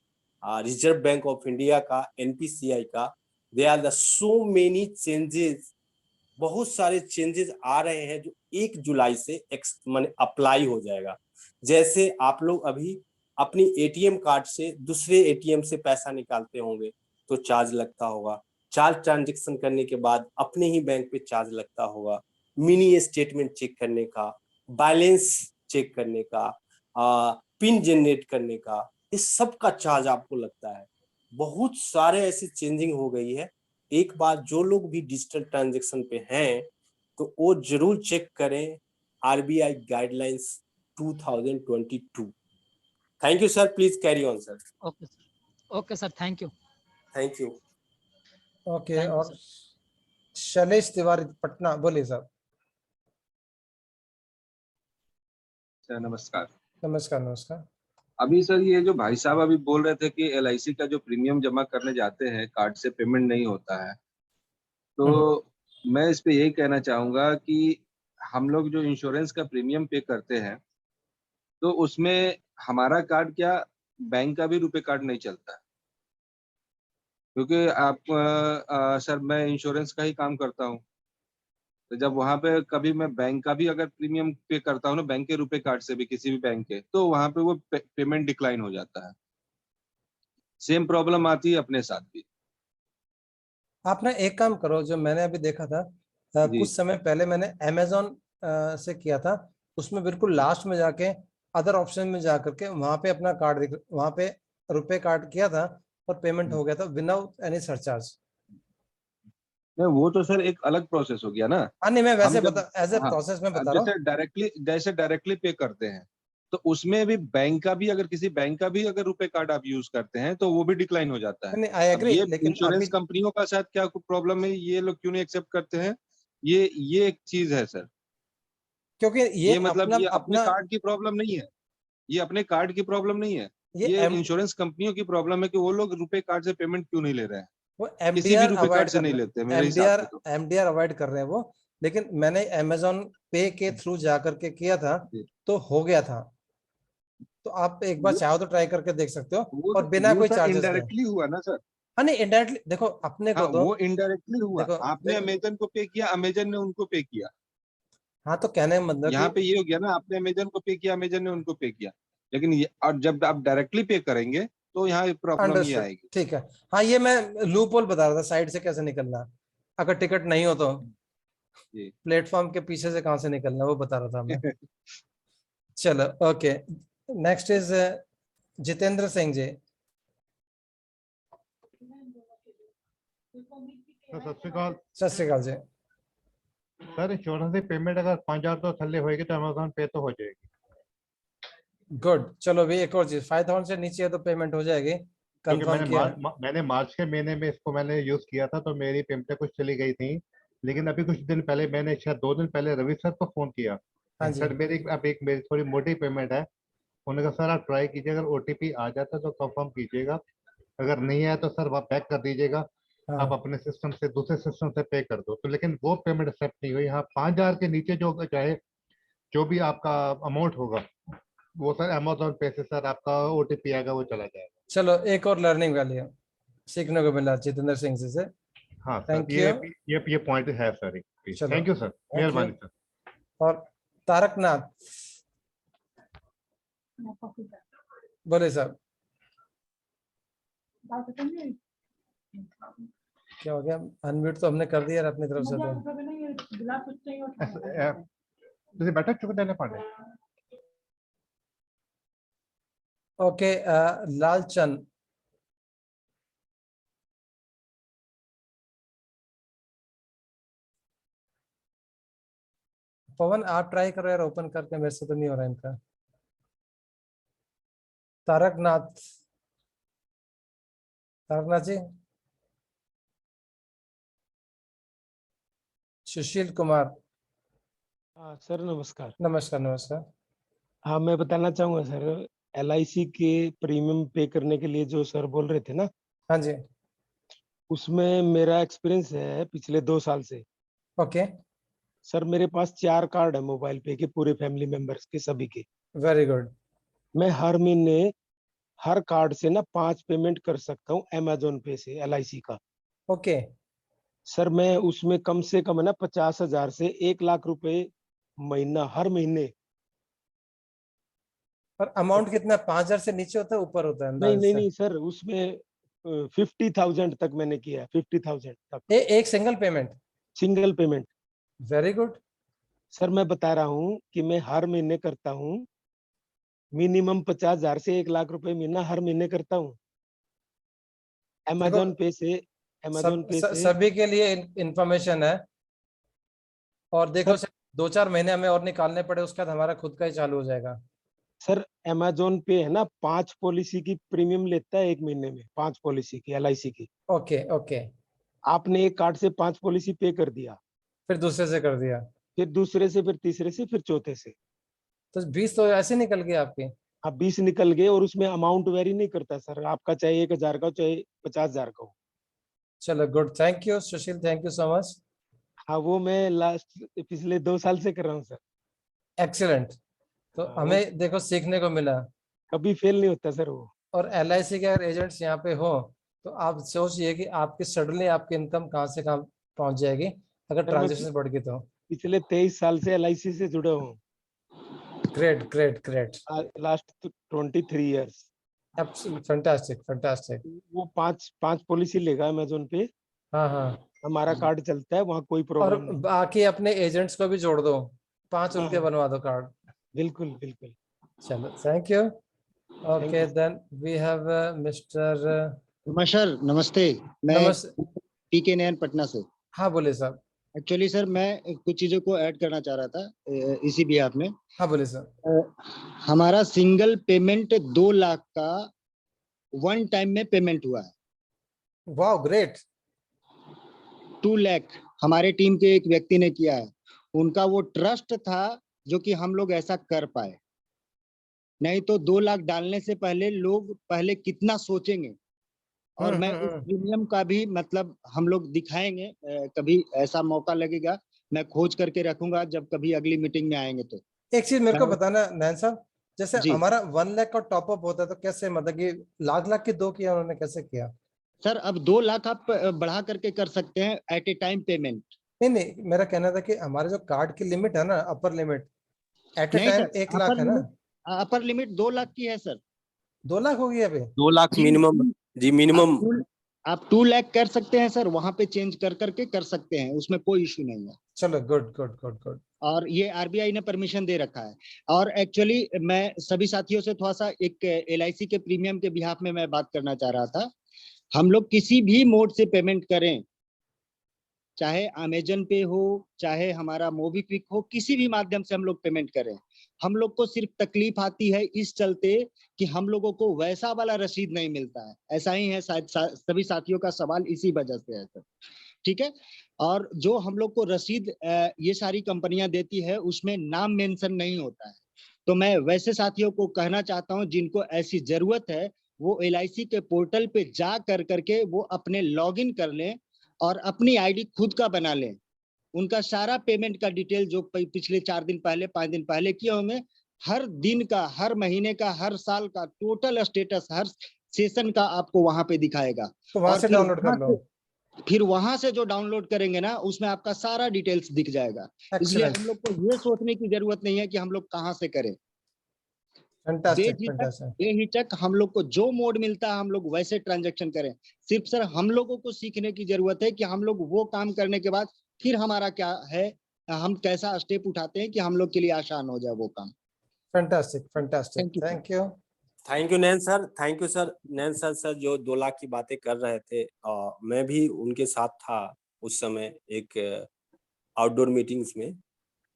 रिजर्व बैंक ऑफ इंडिया का, एनपीसीआई का, they are the so many changes, बहुत सारे चेंजेस आ रहे हैं जो 1 जुलाई से माने अप्लाई हो जाएगा। जैसे आप लोग अभी अपनी एटीएम कार्ड से दूसरे एटीएम से पैसा निकालते होंगे तो चार्ज लगता होगा, चार्ज ट्रांजेक्शन करने के बाद अपने ही बैंक पे चार्ज लगता होगा, मिनी स्टेटमेंट चेक करने का, बैलेंस चेक करने का, पिन जनरेट करने का, इस सब का चार्ज आपको लगता है। बहुत सारे ऐसी चेंजिंग हो गई है। एक बात, जो लोग भी डिजिटल ट्रांजेक्शन पे हैं तो वो जरूर चेक करें RBI guidelines 2022। Thank you sir, please carry on sir. Okay sir, thank you. Thank you. Okay. Thank you और सर। शैलेश तिवारी पटना, बोलिए साहब। सर नमस्कार। नमस्कार नमस्कार। अभी सर ये जो भाई साहब अभी बोल रहे थे कि LIC का जो प्रीमियम जमा करने जाते हैं कार्ड से पेमेंट नहीं होता है, तो मैं इस पे यही कहना चाहूंगा कि हम लोग जो इंश्योरेंस का प्रीमियम पे करते हैं तो उसमें हमारा कार्ड क्या, बैंक का भी रुपए कार्ड नहीं चलता है। क्योंकि आप सर मैं इंश्योरेंस का ही काम करता हूँ, तो जब वहां पे कभी मैं बैंक का भी अगर प्रीमियम पे करता हूँ ना, बैंक के रुपए कार्ड से भी, किसी भी बैंक के, तो वहां पे वो पेमेंट डिक्लाइन हो जाता है। सेम प्रॉब्लम आती है अपने साथ भी। आप ना एक काम करो, जो मैंने अभी देखा था जी कुछ समय पहले मैंने अमेजोन से किया था, उसमें बिल्कुल लास्ट में जाके अदर ऑप्शन में जा करके वहां पे अपना कार्ड वहां पे रुपए कार्ड किया था और पेमेंट हो गया था विदाउट एनी सरचार्ज। नहीं, वो तो सर एक अलग प्रोसेस हो गया ना। हाँ नहीं, मैं हम वैसे जब, बता एज ए हाँ, प्रोसेस में बता रहा हूँ। जैसे डायरेक्टली पे करते हैं, तो उसमें भी बैंक का भी, अगर किसी बैंक का भी अगर रुपए कार्ड आप यूज करते हैं तो वो भी डिक्लाइन हो जाता है। नहीं आई अब एग्री, ये लेकिन इंश्योरेंस अभी कंपनियों का साथ क्या प्रॉब्लम है, ये लोग क्यों नहीं एक्सेप्ट करते हैं, ये एक चीज है सर। क्योंकि ये ये मतलब अपना ये अपने अपना कार्ड की प्रॉब्लम नहीं है, ये अपने कार्ड की प्रॉब्लम नहीं है, ये ये इंश्योरेंस कंपनियों की प्रॉब्लम है कि वो लोग रुपए कार्ड से पेमेंट क्यों नहीं ले रहे हैं। वो किसी भी एमडीआर रुपए कार्ड अवॉइड से कर नहीं लेते हैं रहे मेरे हिसाब से तो। एमडीआर अवॉइड कर रहे हैं वो। लेकिन मैंने अमेजोन पे के थ्रू जा करके किया था जी। तो हो गया था। तो आप एक बार वो चाहो तो ट्राई करके देख सकते हो, वो और बिना वो कोई सर चार्जेस के। इनडायरेक्टली हुआ ना सर। हाँ नहीं, इनडायरेक्टली देखो अपने को हाँ, तो वो इनडायरेक्टली हुआ, देखो आपने अमेजन को पे किया, अमेजन ने उनको पे किया। हाँ तो कहने का मतलब यहाँ कि पे ये हो गया ना, आपने अमेजन को पे किया, अमेजन ने उनको पे किया। लेकिन ये, और जब आप डायरेक्टली पे करेंगे तो यहाँ प्रॉब्लम ये अंडरस्टूड, आएगी। ठीक है। हाँ ये मैं लूप होल बता रहा था, साइड से कैसे निकलना, अगर टिकट नहीं हो तो जी। प्लेटफॉर्म के पीछे से कहाँ से निकलना, वो बता रहा था मैं। चलो okay, next is Jitendra Singh ji. तो सत श्रीकाल सत श्रीकाल जी। सर, इंश्योरेंस की पेमेंट अगर 5,000 तो थल्ले होएगी तो अमेजोन पे तो हो जाएगी। गुड, चलो भी एक और चीज, 5,000 से नीचे है तो पेमेंट हो जाएगी, क्योंकि कंफर्म किया है। मैंने मार्च के महीने में इसको मैंने यूज किया था तो मेरी पेमेंटें कुछ चली गई थी। लेकिन अभी कुछ दिन पहले मैंने, शायद 2 दिन पहले, रवि सर को फोन किया। हाँ जी, सर मेरी थोड़ी मोटी पेमेंट है। उन्होंने कहा सर आप ट्राई कीजिए, अगर ओटीपी आ जाता है तो कंफर्म कीजिएगा, अगर नहीं आया तो सर आप बैक कर दीजिएगा, आप हाँ अपने सिस्टम से दूसरे सिस्टम से पे कर दो। तो लेकिन वो पेमेंट एक्सेप्ट नहीं हुई। हाँ, 5,000 के नीचे जो चाहे जो भी आपका अमाउंट होगा वो सर अमेजोन पे से सर आपका ओटीपी आएगा, वो चला जाएगा। चलो, एक और लर्निंग वैल्यू सीखने को मिला जितेंद्र सिंह जी से। हाँ सर, थैंक यू। ये पॉइंट है सर एक। चलो thank you sir, thank you. मेहरबानी सर। और तारकनाथ, बोले साहब, क्या हो गया? अनम्यूट तो हमने कर दिया यार अपनी तरफ से तो। तुझे बैठक चुके देने पड़े। ओके, लालचंद, पवन आप ट्राई करो यार, ओपन करके, मेरे से तो नहीं हो रहा इनका। तारकनाथ, तारकनाथ जी। सुशील कुमार, हाँ सर, नमस्कार। नमस्कार नमस्कार। हाँ, मैं बताना चाहूंगा सर, एलआईसी के प्रीमियम पे करने के लिए जो सर बोल रहे थे ना, हाँ जी, उसमें मेरा एक्सपीरियंस है पिछले 2 साल से। ओके, सर मेरे पास 4 कार्ड है मोबाइल पे के, पूरे फैमिली मेंबर्स के, सभी के। Very good. मैं हर महीने हर कार्ड से ना 5 पेमेंट कर सकता हूँ अमेजोन पे से एलआईसी का। ओके, सर मैं उसमें कम से कम है ना 50,000 से 1 लाख रुपए महीना, हर महीने। और अमाउंट कितना, 5,000 से नीचे होता है ऊपर होता है नहीं अंदाज नहीं से? नहीं सर, उसमें 50,000 तक मैंने किया, 50,000 तक एक single payment? Single payment. Very good. Sir मैं बता रहा हूँ कि मैं हर महीने करता हूँ, मिनिमम 50,000 से 1 लाख रुपए महीना हर महीने करता हूँ देखो, अमेजोन पे से। अमेजोन पे से सभी के लिए इंफॉर्मेशन है। और देखो सर सिर्फ 2-4 महीने हमें और निकालने पड़े, उसके बाद हमारा खुद का ही चालू हो जाएगा। सर अमेजोन पे है ना 5 पॉलिसी की प्रीमियम लेता है एक महीने में, 5 पॉलिसी की एलआईसी की। ओके ओके, आपने एक कार्ड से 5 पॉलिसी पे कर दिया, फिर दूसरे से कर दिया फिर दूसरे से, फिर तीसरे से, फिर चौथे से, तो 20 तो ऐसे निकल गई आपकी। आप 20 निकल गए। और उसमें अमाउंट वेरी नहीं करता सर, आपका चाहे 1,000 का हो चाहे 50,000 का हो। चलो good, thank you Sushil, thank you so much. हाँ, वो मैं लास्ट पिछले 2 साल से कर रहा हूँ सर। एक्सीलेंट। तो हाँ, वो हमें देखो सीखने को मिला। कभी फेल नहीं होता सर वो। और LIC के अगर एजेंट्स यहाँ पे हो तो आप सोचिए कि आपकी सडनली आपकी इनकम कहाँ से कहाँ पहुंच जाएगी अगर सर मैं ट्रांजेक्शन बढ़ गई तो। पिछले 23 साल से LIC से जुड़ा हूँ। Great great great. Last 23 years. Fantastic fantastic. वो पांच पांच पॉलिसी लेगा अमेजोन पे, हाँ हाँ। हमारा कार्ड चलता है, वहाँ कोई और प्रॉब्लम नहीं। बाकी अपने एजेंट्स को भी जोड़ दो, 5 हाँ उनके हाँ, बनवा दो कार्ड। बिल्कुल बिल्कुल। चलो thank you. Thank okay you. Then we have mister. Sir नमस्ते। मैं नमस्ते। PK नयन पटना से। हाँ बोलिए साहब। एक्चुअली सर मैं कुछ चीजों को ऐड करना चाह रहा था इसी बिहाफ में। हाँ बोलिए सर। हमारा सिंगल पेमेंट 2 लाख का वन टाइम में पेमेंट हुआ है। वाह ग्रेट। 2 लाख हमारे टीम के एक व्यक्ति ने किया है। उनका वो ट्रस्ट था जो कि हम लोग ऐसा कर पाए। नहीं तो 2 लाख डालने से पहले लोग पहले कितना सोचेंगे। और मैं उस प्रीमियम का भी मतलब हम लोग दिखाएंगे, कभी ऐसा मौका लगेगा मैं खोज करके रखूंगा जब कभी अगली मीटिंग में आएंगे तो। एक चीज मेरे को मैं- बताना नैन साहब, जैसे जी हमारा 1 लाख का टॉपअप होता है तो कैसे, मतलब कि लाख लाख के 2 किया उन्होंने, कैसे किया? सर अब 2 लाख आप बढ़ा करके कर सकते हैं एट ए टाइम पेमेंट। नहीं नहीं, मेरा कहना था कि हमारे जो कार्ड की लिमिट है ना, अपर लिमिट एट ए नहीं टाइम सर, 1 लाख है ना। अपर लिमिट 2 लाख की है सर। 2 लाख हो गई अभी। 2 लाख जी मिनिमम जी, मिनिमम। आप 2 लाख कर सकते हैं सर, वहां पे चेंज कर करके कर सकते हैं, उसमें कोई इश्यू नहीं है। चलो गुड गुड गुड गुड। और ये RBI ने परमिशन दे रखा है। और एक्चुअली मैं सभी साथियों से थोड़ा सा एक LIC के प्रीमियम के बिहाफ में मैं बात करना चाह रहा था। हम लोग किसी भी मोड से पेमेंट करें, चाहे अमेजन पे हो, चाहे हमारा मोबीक्विक हो, किसी भी माध्यम से हम लोग पेमेंट करें, हम लोग को सिर्फ तकलीफ आती है इस चलते कि हम लोगों को वैसा वाला रसीद नहीं मिलता है। ऐसा ही है शायद सभी साथियों का सवाल इसी वजह से है सर। ठीक है। और जो हम लोग को रसीद ये सारी कंपनियां देती है उसमें नाम मेंशन नहीं होता है। तो मैं वैसे साथियों को कहना चाहता हूं जिनको ऐसी जरूरत है वो LIC के पोर्टल पे जा कर करके वो अपने लॉगिन कर लें और अपनी ID खुद का बना लें। उनका सारा पेमेंट का डिटेल जो पिछले 4 दिन पहले 5 दिन पहले किए होंगे, हर दिन का, हर महीने का, हर साल का टोटल स्टेटस हर सेशन का आपको वहां पे दिखाएगा। तो वहां और से डाउनलोड कर लो। फिर वहां से जो डाउनलोड करेंगे ना उसमें आपका सारा डिटेल्स दिख जाएगा। इसलिए एक्सीलेंट। हम लोग को ये सोचने की जरूरत नहीं है कि हम लोग कहाँ से करें। फैंटास्टिक बेझिझक फैंटास्टिक। बेहिचक हम लोग को जो मोड मिलता है हम लोग वैसे ट्रांजैक्शन करें। सिर्फ सर हम लोगों को सीखने की जरूरत है कि हम लोग वो काम करने के बाद फिर हमारा क्या है, हम कैसा स्टेप उठाते हैं कि हम लोग के लिए आसान हो जाए वो काम। Fantastic fantastic. Thank you sir. Thank you. Thank you Nain sir, thank you sir. Nain sir जो 2 लाख की बातें कर रहे थे, मैं भी उनके साथ था उस समय एक आउटडोर मीटिंग्स में।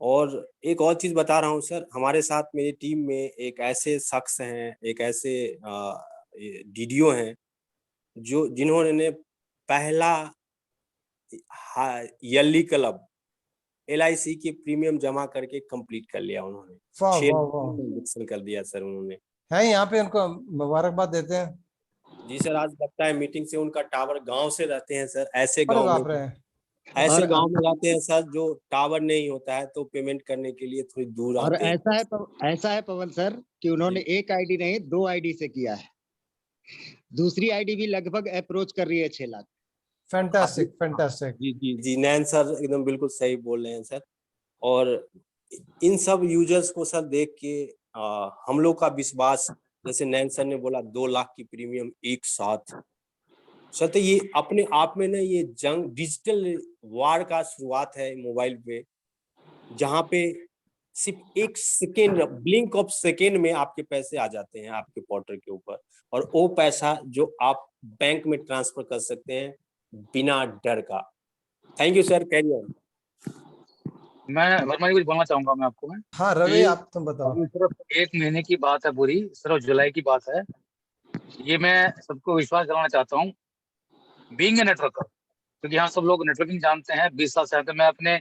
और एक और चीज बता रहा हूँ सर, हमारे साथ मेरी टीम में एक ऐसे शख्स हैं, एक ऐसे DDO हैं जो जिन्होंने पहला ईयरली क्लब LIC के प्रीमियम जमा करके कंप्लीट कर लिया उन्होंने। वाह 6 वाह लाख वाह। ट्रांजेक्शन कर दिया सर उन्होंने। है यहाँ पे, उनको मुबारकबाद देते हैं। जी सर, आज लगता है मीटिंग से उनका टावर गांव से रहते हैं सर। ऐसे अरे गांव में, बाप रे। ऐसे और गांव में रहते हैं सर जो टावर नहीं होता है तो पेमेंट करने के लिए थोड़ी दूर और आते हैं। ऐसा है पवन सर कि उन्होंने एक ID नहीं 2 ID से किया है। दूसरी ID भी लगभग अप्रोच कर रही है 6 लाख। Fantastic fantastic. जी जी जी, नैन सर एकदम बिल्कुल सही बोल रहे हैं सर। और इन सब यूजर्स को सर देख के हम लोग का विश्वास, जैसे नैन सर ने बोला 2 लाख की प्रीमियम एक साथ सर, तो ये अपने आप में ना ये जंग डिजिटल वार का शुरुआत है मोबाइल पे, जहाँ पे सिर्फ एक सेकेंड, ब्लिंक ऑफ सेकेंड में आपके पैसे आ जाते हैं आपके पोर्टल के ऊपर। और वो पैसा जो आप बैंक में ट्रांसफर कर सकते हैं बिना डर का। Thank you sir, carry on. मैं वर्मा जी कुछ बोलना चाहूंगा मैं आपको मैं हाँ रवि, कि आप तुम बताओ। अभी सिर्फ 1 महीने की बात है, पूरी सिर्फ जुलाई की बात है। ये मैं सबको विश्वास दिलाना चाहता हूँ, बीइंग ए नेटवर्कर, क्योंकि यहाँ सब लोग नेटवर्किंग जानते हैं 20 साल से। तो मैं अपने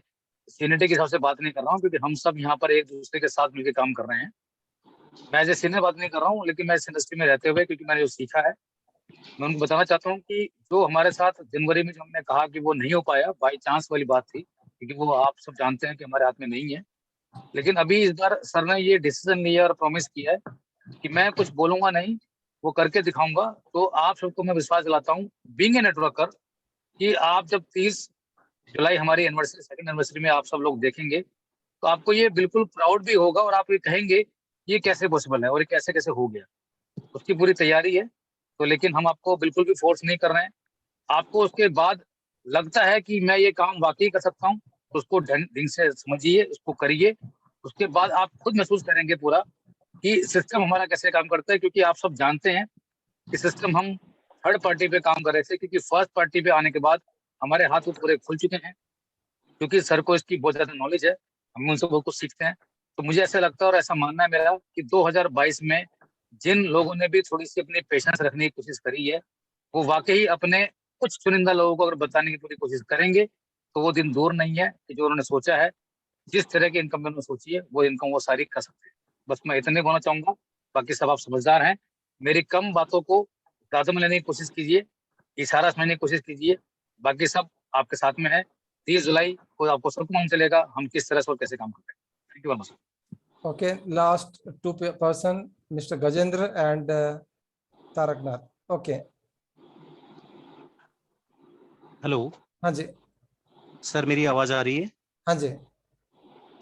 सीनियरिटी के हिसाब से बात नहीं कर रहा हूँ, क्योंकि हम सब यहाँ पर एक दूसरे के साथ मिलकर काम कर रहे हैं। मैं एज ए सीनियर बात नहीं कर रहा हूँ, लेकिन मैं इस इंडस्ट्री में रहते हुए, क्योंकि मैंने जो सीखा है, मैं उनको बताना चाहता हूँ कि जो हमारे साथ जनवरी में जो हमने कहा कि वो नहीं हो पाया, बाई चांस वाली बात थी, क्योंकि वो आप सब जानते हैं कि हमारे हाथ में नहीं है। लेकिन अभी इस बार सर ने ये डिसीजन लिया और प्रॉमिस किया है कि मैं कुछ बोलूंगा नहीं, वो करके दिखाऊंगा। तो आप सबको मैं विश्वास दिलाता हूँ बीइंग ए नेटवर्कर कि आप जब 30 जुलाई हमारी एनिवर्सरी, सेकंड एनिवर्सरी में आप सब लोग देखेंगे तो आपको ये बिल्कुल प्राउड भी होगा और आप ये कहेंगे ये कैसे पॉसिबल है और ये कैसे कैसे हो गया। उसकी पूरी तैयारी है। तो लेकिन हम आपको बिल्कुल भी फोर्स नहीं कर रहे हैं। आपको उसके बाद लगता है कि मैं ये काम वाकई कर सकता हूँ तो उसको ढंग से समझिए, उसको करिए। उसके बाद आप खुद महसूस करेंगे पूरा कि सिस्टम हमारा कैसे काम करता है। क्योंकि आप सब जानते हैं कि सिस्टम हम थर्ड पार्टी पे काम कर रहे थे, क्योंकि फर्स्ट पार्टी पे आने के बाद हमारे हाथ वो पूरे खुल चुके हैं। क्योंकि सर को इसकी बहुत ज्यादा नॉलेज है, हम उनसे बहुत कुछ सीखते हैं। तो मुझे ऐसा लगता है और ऐसा मानना है मेरा कि 2022 में जिन लोगों ने भी थोड़ी सी अपनी पेशेंस रखने की कोशिश करी है, वो वाकई अपने कुछ चुनिंदा लोगों को अगर बताने की पूरी कोशिश करेंगे तो वो दिन दूर नहीं है कि जो उन्होंने सोचा है, जिस तरह की इनकम उन्होंने सोची है, वो इनकम वो सारी कर सकते हैं। बस मैं इतने बोलना चाहूंगा। बाकी सब आप समझदार हैं। मेरी कम बातों को ज़्यादा में लेने की कोशिश कीजिए, इशारा समझने की कोशिश कीजिए। बाकी सब आपके साथ में है। 30 जुलाई को आपको सबको मालूम चलेगा हम किस तरह से और कैसे काम करते हैं। Thank you very much. Okay, last two person, Mr. Gajendra and Taraknath. Okay. Hello हाँ जी। सर, मेरी आवाज आ रही है? हाँ जी।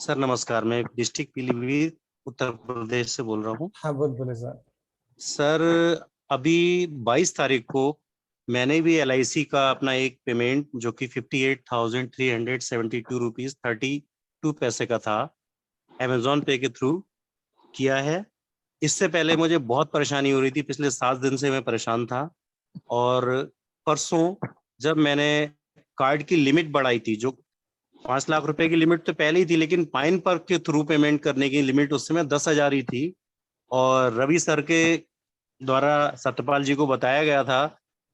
सर नमस्कार, मैं डिस्ट्रिक्ट पीलीभीत उत्तर प्रदेश से बोल रहा हूँ। हाँ बोले सर। सर अभी 22 तारीख को मैंने भी LIC का अपना एक पेमेंट जो कि 58,372 रुपीज 32 पैसे का था, अमेजोन पे के थ्रू किया है। इससे पहले मुझे बहुत परेशानी हो रही थी, पिछले 7 दिन से मैं परेशान था। और परसों जब मैंने कार्ड की लिमिट बढ़ाई थी, जो 5 लाख रुपए की लिमिट तो पहले ही थी, लेकिन पाइन पर के थ्रू पेमेंट करने की लिमिट उस समय 10,000 ही थी। और रवि सर के द्वारा सत्यपाल जी को बताया गया था,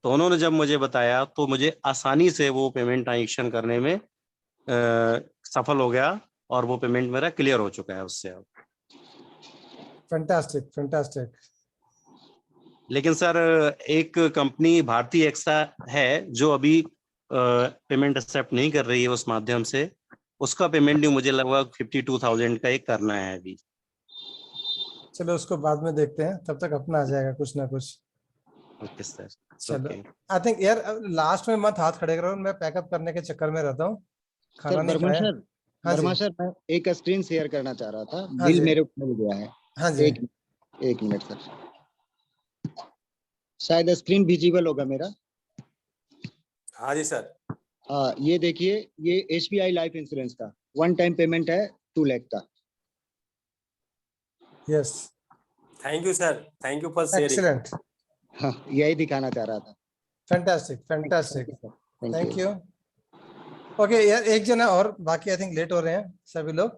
तो उन्होंने जब मुझे बताया तो मुझे आसानी से वो पेमेंट ट्रांजेक्शन करने में सफल हो गया और वो पेमेंट मेरा क्लियर हो चुका है उससे अब। Fantastic fantastic. लेकिन सर एक कंपनी भारतीय एक्सा है जो अभी पेमेंट एक्सेप्ट नहीं कर रही है उस माध्यम से, उसका पेमेंट भी मुझे लगभग 52,000 का एक करना है अभी। चलो उसको बाद में देखते हैं, तब तक अपना आ जाएगा कुछ ना कुछ। Okay sir. चलो आई थिंक यार लास्ट में मत हाथ खड़े करो, मैं पैकअप करने के चक्कर में रहता हूँ, खाना नहीं खाया। हाँ वर्मा सर, मैं एक स्क्रीन शेयर करना चाह रहा था। हाँ बिल जी। मेरे को मिल गया है। हाँ जी। एक मिनट सर, शायद स्क्रीन विजिबल होगा मेरा। हाँ जी सर। हाँ ये देखिए, ये SBI लाइफ इंश्योरेंस का 1 टाइम पेमेंट है 2 लाख का। Yes, thank you sir, thank you for sharing. Excellent. हाँ यही दिखाना चाह रहा था। Fantastic fantastic, thank thank you. Okay यार, एक जन है और बाकी आई थिंक लेट हो रहे हैं सभी लोग।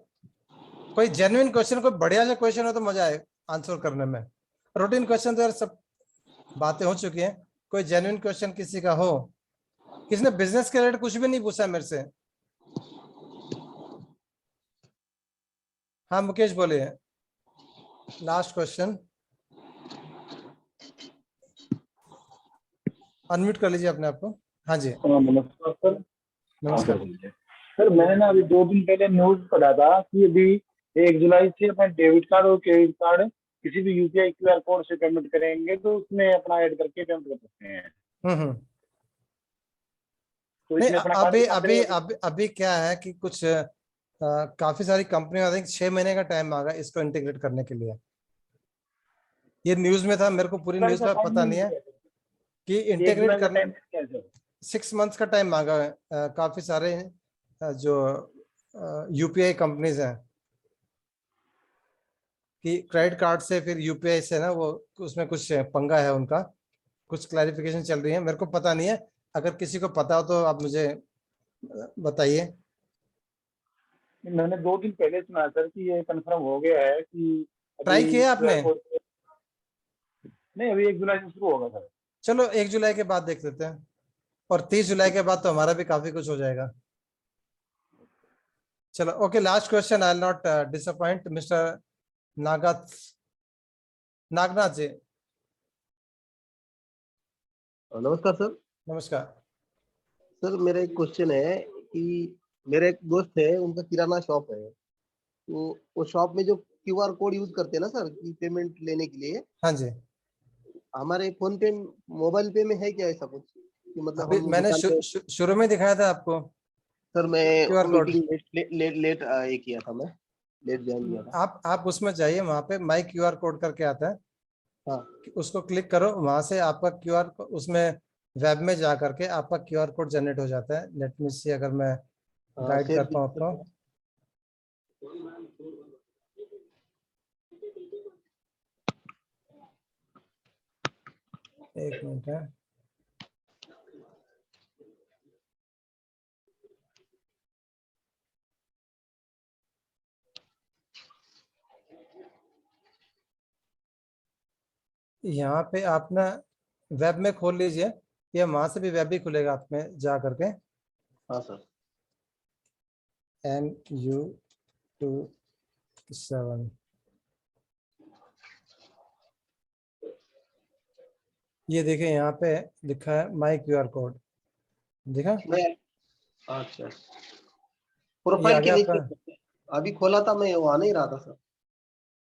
कोई जेन्युइन क्वेश्चन, कोई बढ़िया सा क्वेश्चन हो तो मजा आए आंसर करने में। रूटीन क्वेश्चन तो यार सब बातें हो चुकी हैं। कोई जेन्युइन क्वेश्चन किसी का हो? किसी ने बिजनेस के रिलेटेड कुछ भी नहीं पूछा मेरे से? हाँ मुकेश बोलिए, लास्ट क्वेश्चन। अनम्यूट कर लीजिए अपने आप को। हाँ जी नमस्कार सर। नमस्कार। सर मैंने ना अभी 2 दिन पहले न्यूज पढ़ा था कि अभी 1 जुलाई से अपना डेबिट कार्ड और क्रेडिट कार्ड किसी भी UPI QR कोड से पेमेंट करेंगे तो उसमें अपना ऐड करके पेमेंट कर सकते हैं। तो नहीं, इसमें अपना अभी क्या है कि कुछ काफी सारी कंपनियां, आई थिंक 6 महीने का टाइम आ गया इसको इंटीग्रेट करने के लिए। ये न्यूज में था, मेरे को पूरी न्यूज का पता नहीं है कि इंटीग्रेट करने 6 मंथ्स का टाइम मांगा है। काफी सारे जो UPI कंपनीज हैं कि क्रेडिट कार्ड से फिर UPI से ना, वो उसमें कुछ पंगा है उनका, कुछ क्लैरिफिकेशन चल रही है, मेरे को पता नहीं है। अगर किसी को पता हो तो आप मुझे बताइए। मैंने 2 दिन पहले सुना सर कि ये कंफर्म हो गया है कि ट्राई किया आपने? नहीं, अभी 1 जुलाई से शुरू होगा सर। चलो 1 जुलाई के बाद देख लेते हैं, और 30 जुलाई के बाद तो हमारा भी काफी कुछ हो जाएगा। चलो okay, last question, I will not disappoint mister Nagnath ji. नमस्कार सर। नमस्कार सर मेरा एक क्वेश्चन है कि मेरे एक दोस्त है, उनका किराना शॉप है, तो वो शॉप में जो क्यूआर कोड यूज करते हैं ना सर कि पेमेंट लेने के लिए, हाँ जी, हमारे फोन पे मोबाइल पे में है क्या ऐसा कुछ कि मतलब अभी हम मैंने दुकान पे? शुरू में दिखाया था आपको सर मैं QR कोड। मीटिंग लेट ये किया था, मैं लेट ज्वाइन किया था। आप उसमें जाइए, वहां पे माई QR कोड करके आता है, हाँ उसको क्लिक करो, वहां से आपका QR उसमें वेब में जा करके आपका QR कोड जनरेट हो जाता है। लेट मी सी, अगर मैं हाँ, गाइड शेयर कर पाऊँ आपको। एक मिनट है, यहाँ पे आप ना वेब में खोल लीजिए, या वहां से भी वेब भी खुलेगा आप में जा करके। हाँ सर। MU27, ये देखिए यहाँ पे लिखा है माई QR कोड, देखा? मैं अच्छा, ये प्रोफाइल आ के गया आपका। नीचे अभी खोला था मैं, वो आ नहीं रहा था सर।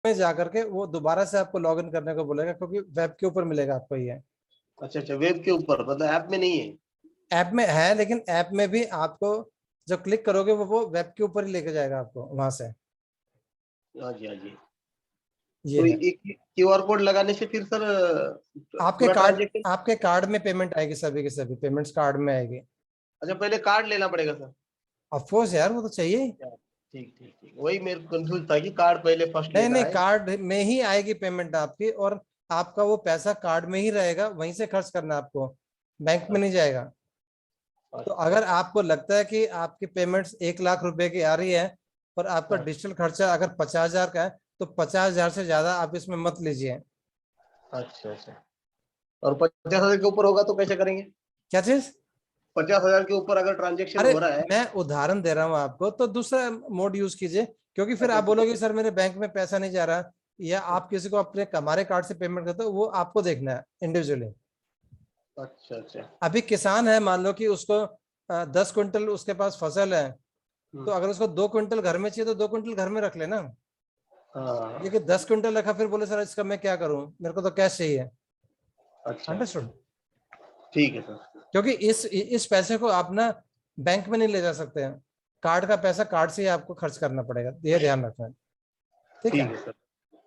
में जा करके वो दोबारा से आपको लॉग इन करने को बोलेगा, क्योंकि वेब के ऊपर मिलेगा आपको ये। अच्छा अच्छा, वेब के ऊपर, मतलब ऐप में नहीं है? ऐप में है, लेकिन ऐप में भी आपको जब क्लिक करोगे वो वेब के ऊपर ही लेके जाएगा आपको वहां से। हाँ जी हाँ जी। ये तो है, एक क्यूआर कोड लगाने से फिर सर आपके पूरा कार्ड ट्रांजेक्शन? आपके कार्ड में पेमेंट आएगी, सभी के सभी पेमेंट्स कार्ड में आएगी। अच्छा, पहले कार्ड लेना पड़ेगा सर? ऑफ कोर्स यार, वो तो चाहिए ही। ठीक ठीक ठीक, वही मेरे को कंफ्यूज था कि कार्ड पहले फर्स्ट नहीं लेना नहीं, है। कार्ड में ही आएगी पेमेंट आपकी, और आपका वो पैसा कार्ड में ही रहेगा, वहीं से खर्च करना आपको, बैंक में नहीं जाएगा। तो अगर आपको लगता है कि आपकी पेमेंट्स 1 लाख रुपए की आ रही है, और आपका डिजिटल खर्चा अगर 50,000 का है, तो 50,000 से ज्यादा आप इसमें मत लीजिए। अच्छा अच्छा, और 50,000 के ऊपर होगा तो कैसे करेंगे? क्या चीज? 50,000 के ऊपर अगर ट्रांजेक्शन अरे हो रहा है? मैं उदाहरण दे रहा हूँ आपको, तो दूसरा मोड यूज कीजिए, क्योंकि फिर अच्छा आप बोलोगे सर मेरे बैंक में पैसा नहीं जा रहा, या आप किसी को अपने हमारे कार्ड से पेमेंट करते हो, वो आपको देखना है इंडिविजुअली। अच्छा अच्छा। अभी किसान है, मान लो कि उसको 10 क्विंटल उसके पास फसल है, तो अगर उसको 2 क्विंटल घर में चाहिए तो 2 क्विंटल घर में रख लेना। हाँ। ये कि 10 क्विंटल रखा, फिर बोले सर इसका मैं क्या करूं, मेरे को तो कैश चाहिए। अच्छा, अंडरस्टूड? ठीक है सर। क्योंकि इस पैसे को आप ना बैंक में नहीं ले जा सकते हैं, कार्ड का पैसा कार्ड से ही आपको खर्च करना पड़ेगा, ये ध्यान रखना है। ठीक ठीक है है सर,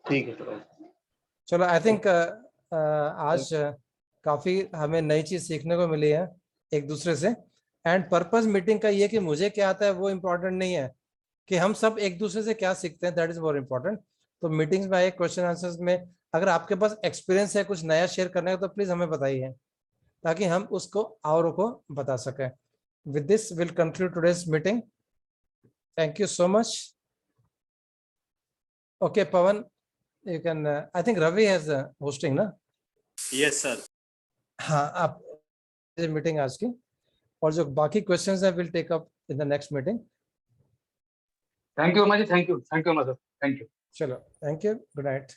ठीक है सर। चलो, आई थिंक आज काफी हमें नई चीज सीखने को मिली है एक दूसरे से। एंड पर्पस मीटिंग का ये कि मुझे क्या आता है वो इम्पोर्टेंट नहीं है, कि हम सब एक दूसरे से क्या सीखते हैं, दैट इज मोर इम्पोर्टेंट। तो मीटिंग्स में आए, क्वेश्चन आंसर्स में अगर आपके पास एक्सपीरियंस है कुछ नया शेयर करने का, तो प्लीज हमें बताइए, ताकि हम उसको औरों को बता सकें। With this will conclude today's meeting. Thank you so much. Okay Pawan, you can, I think Ravi has hosting ना? Yes sir. हाँ, आप मीटिंग आज की, और जो बाकी क्वेश्चंस है will take up in the next meeting. Thank you Amar ji, thank you Amar sir, thank you. चलो, थैंक यू, गुड नाइट।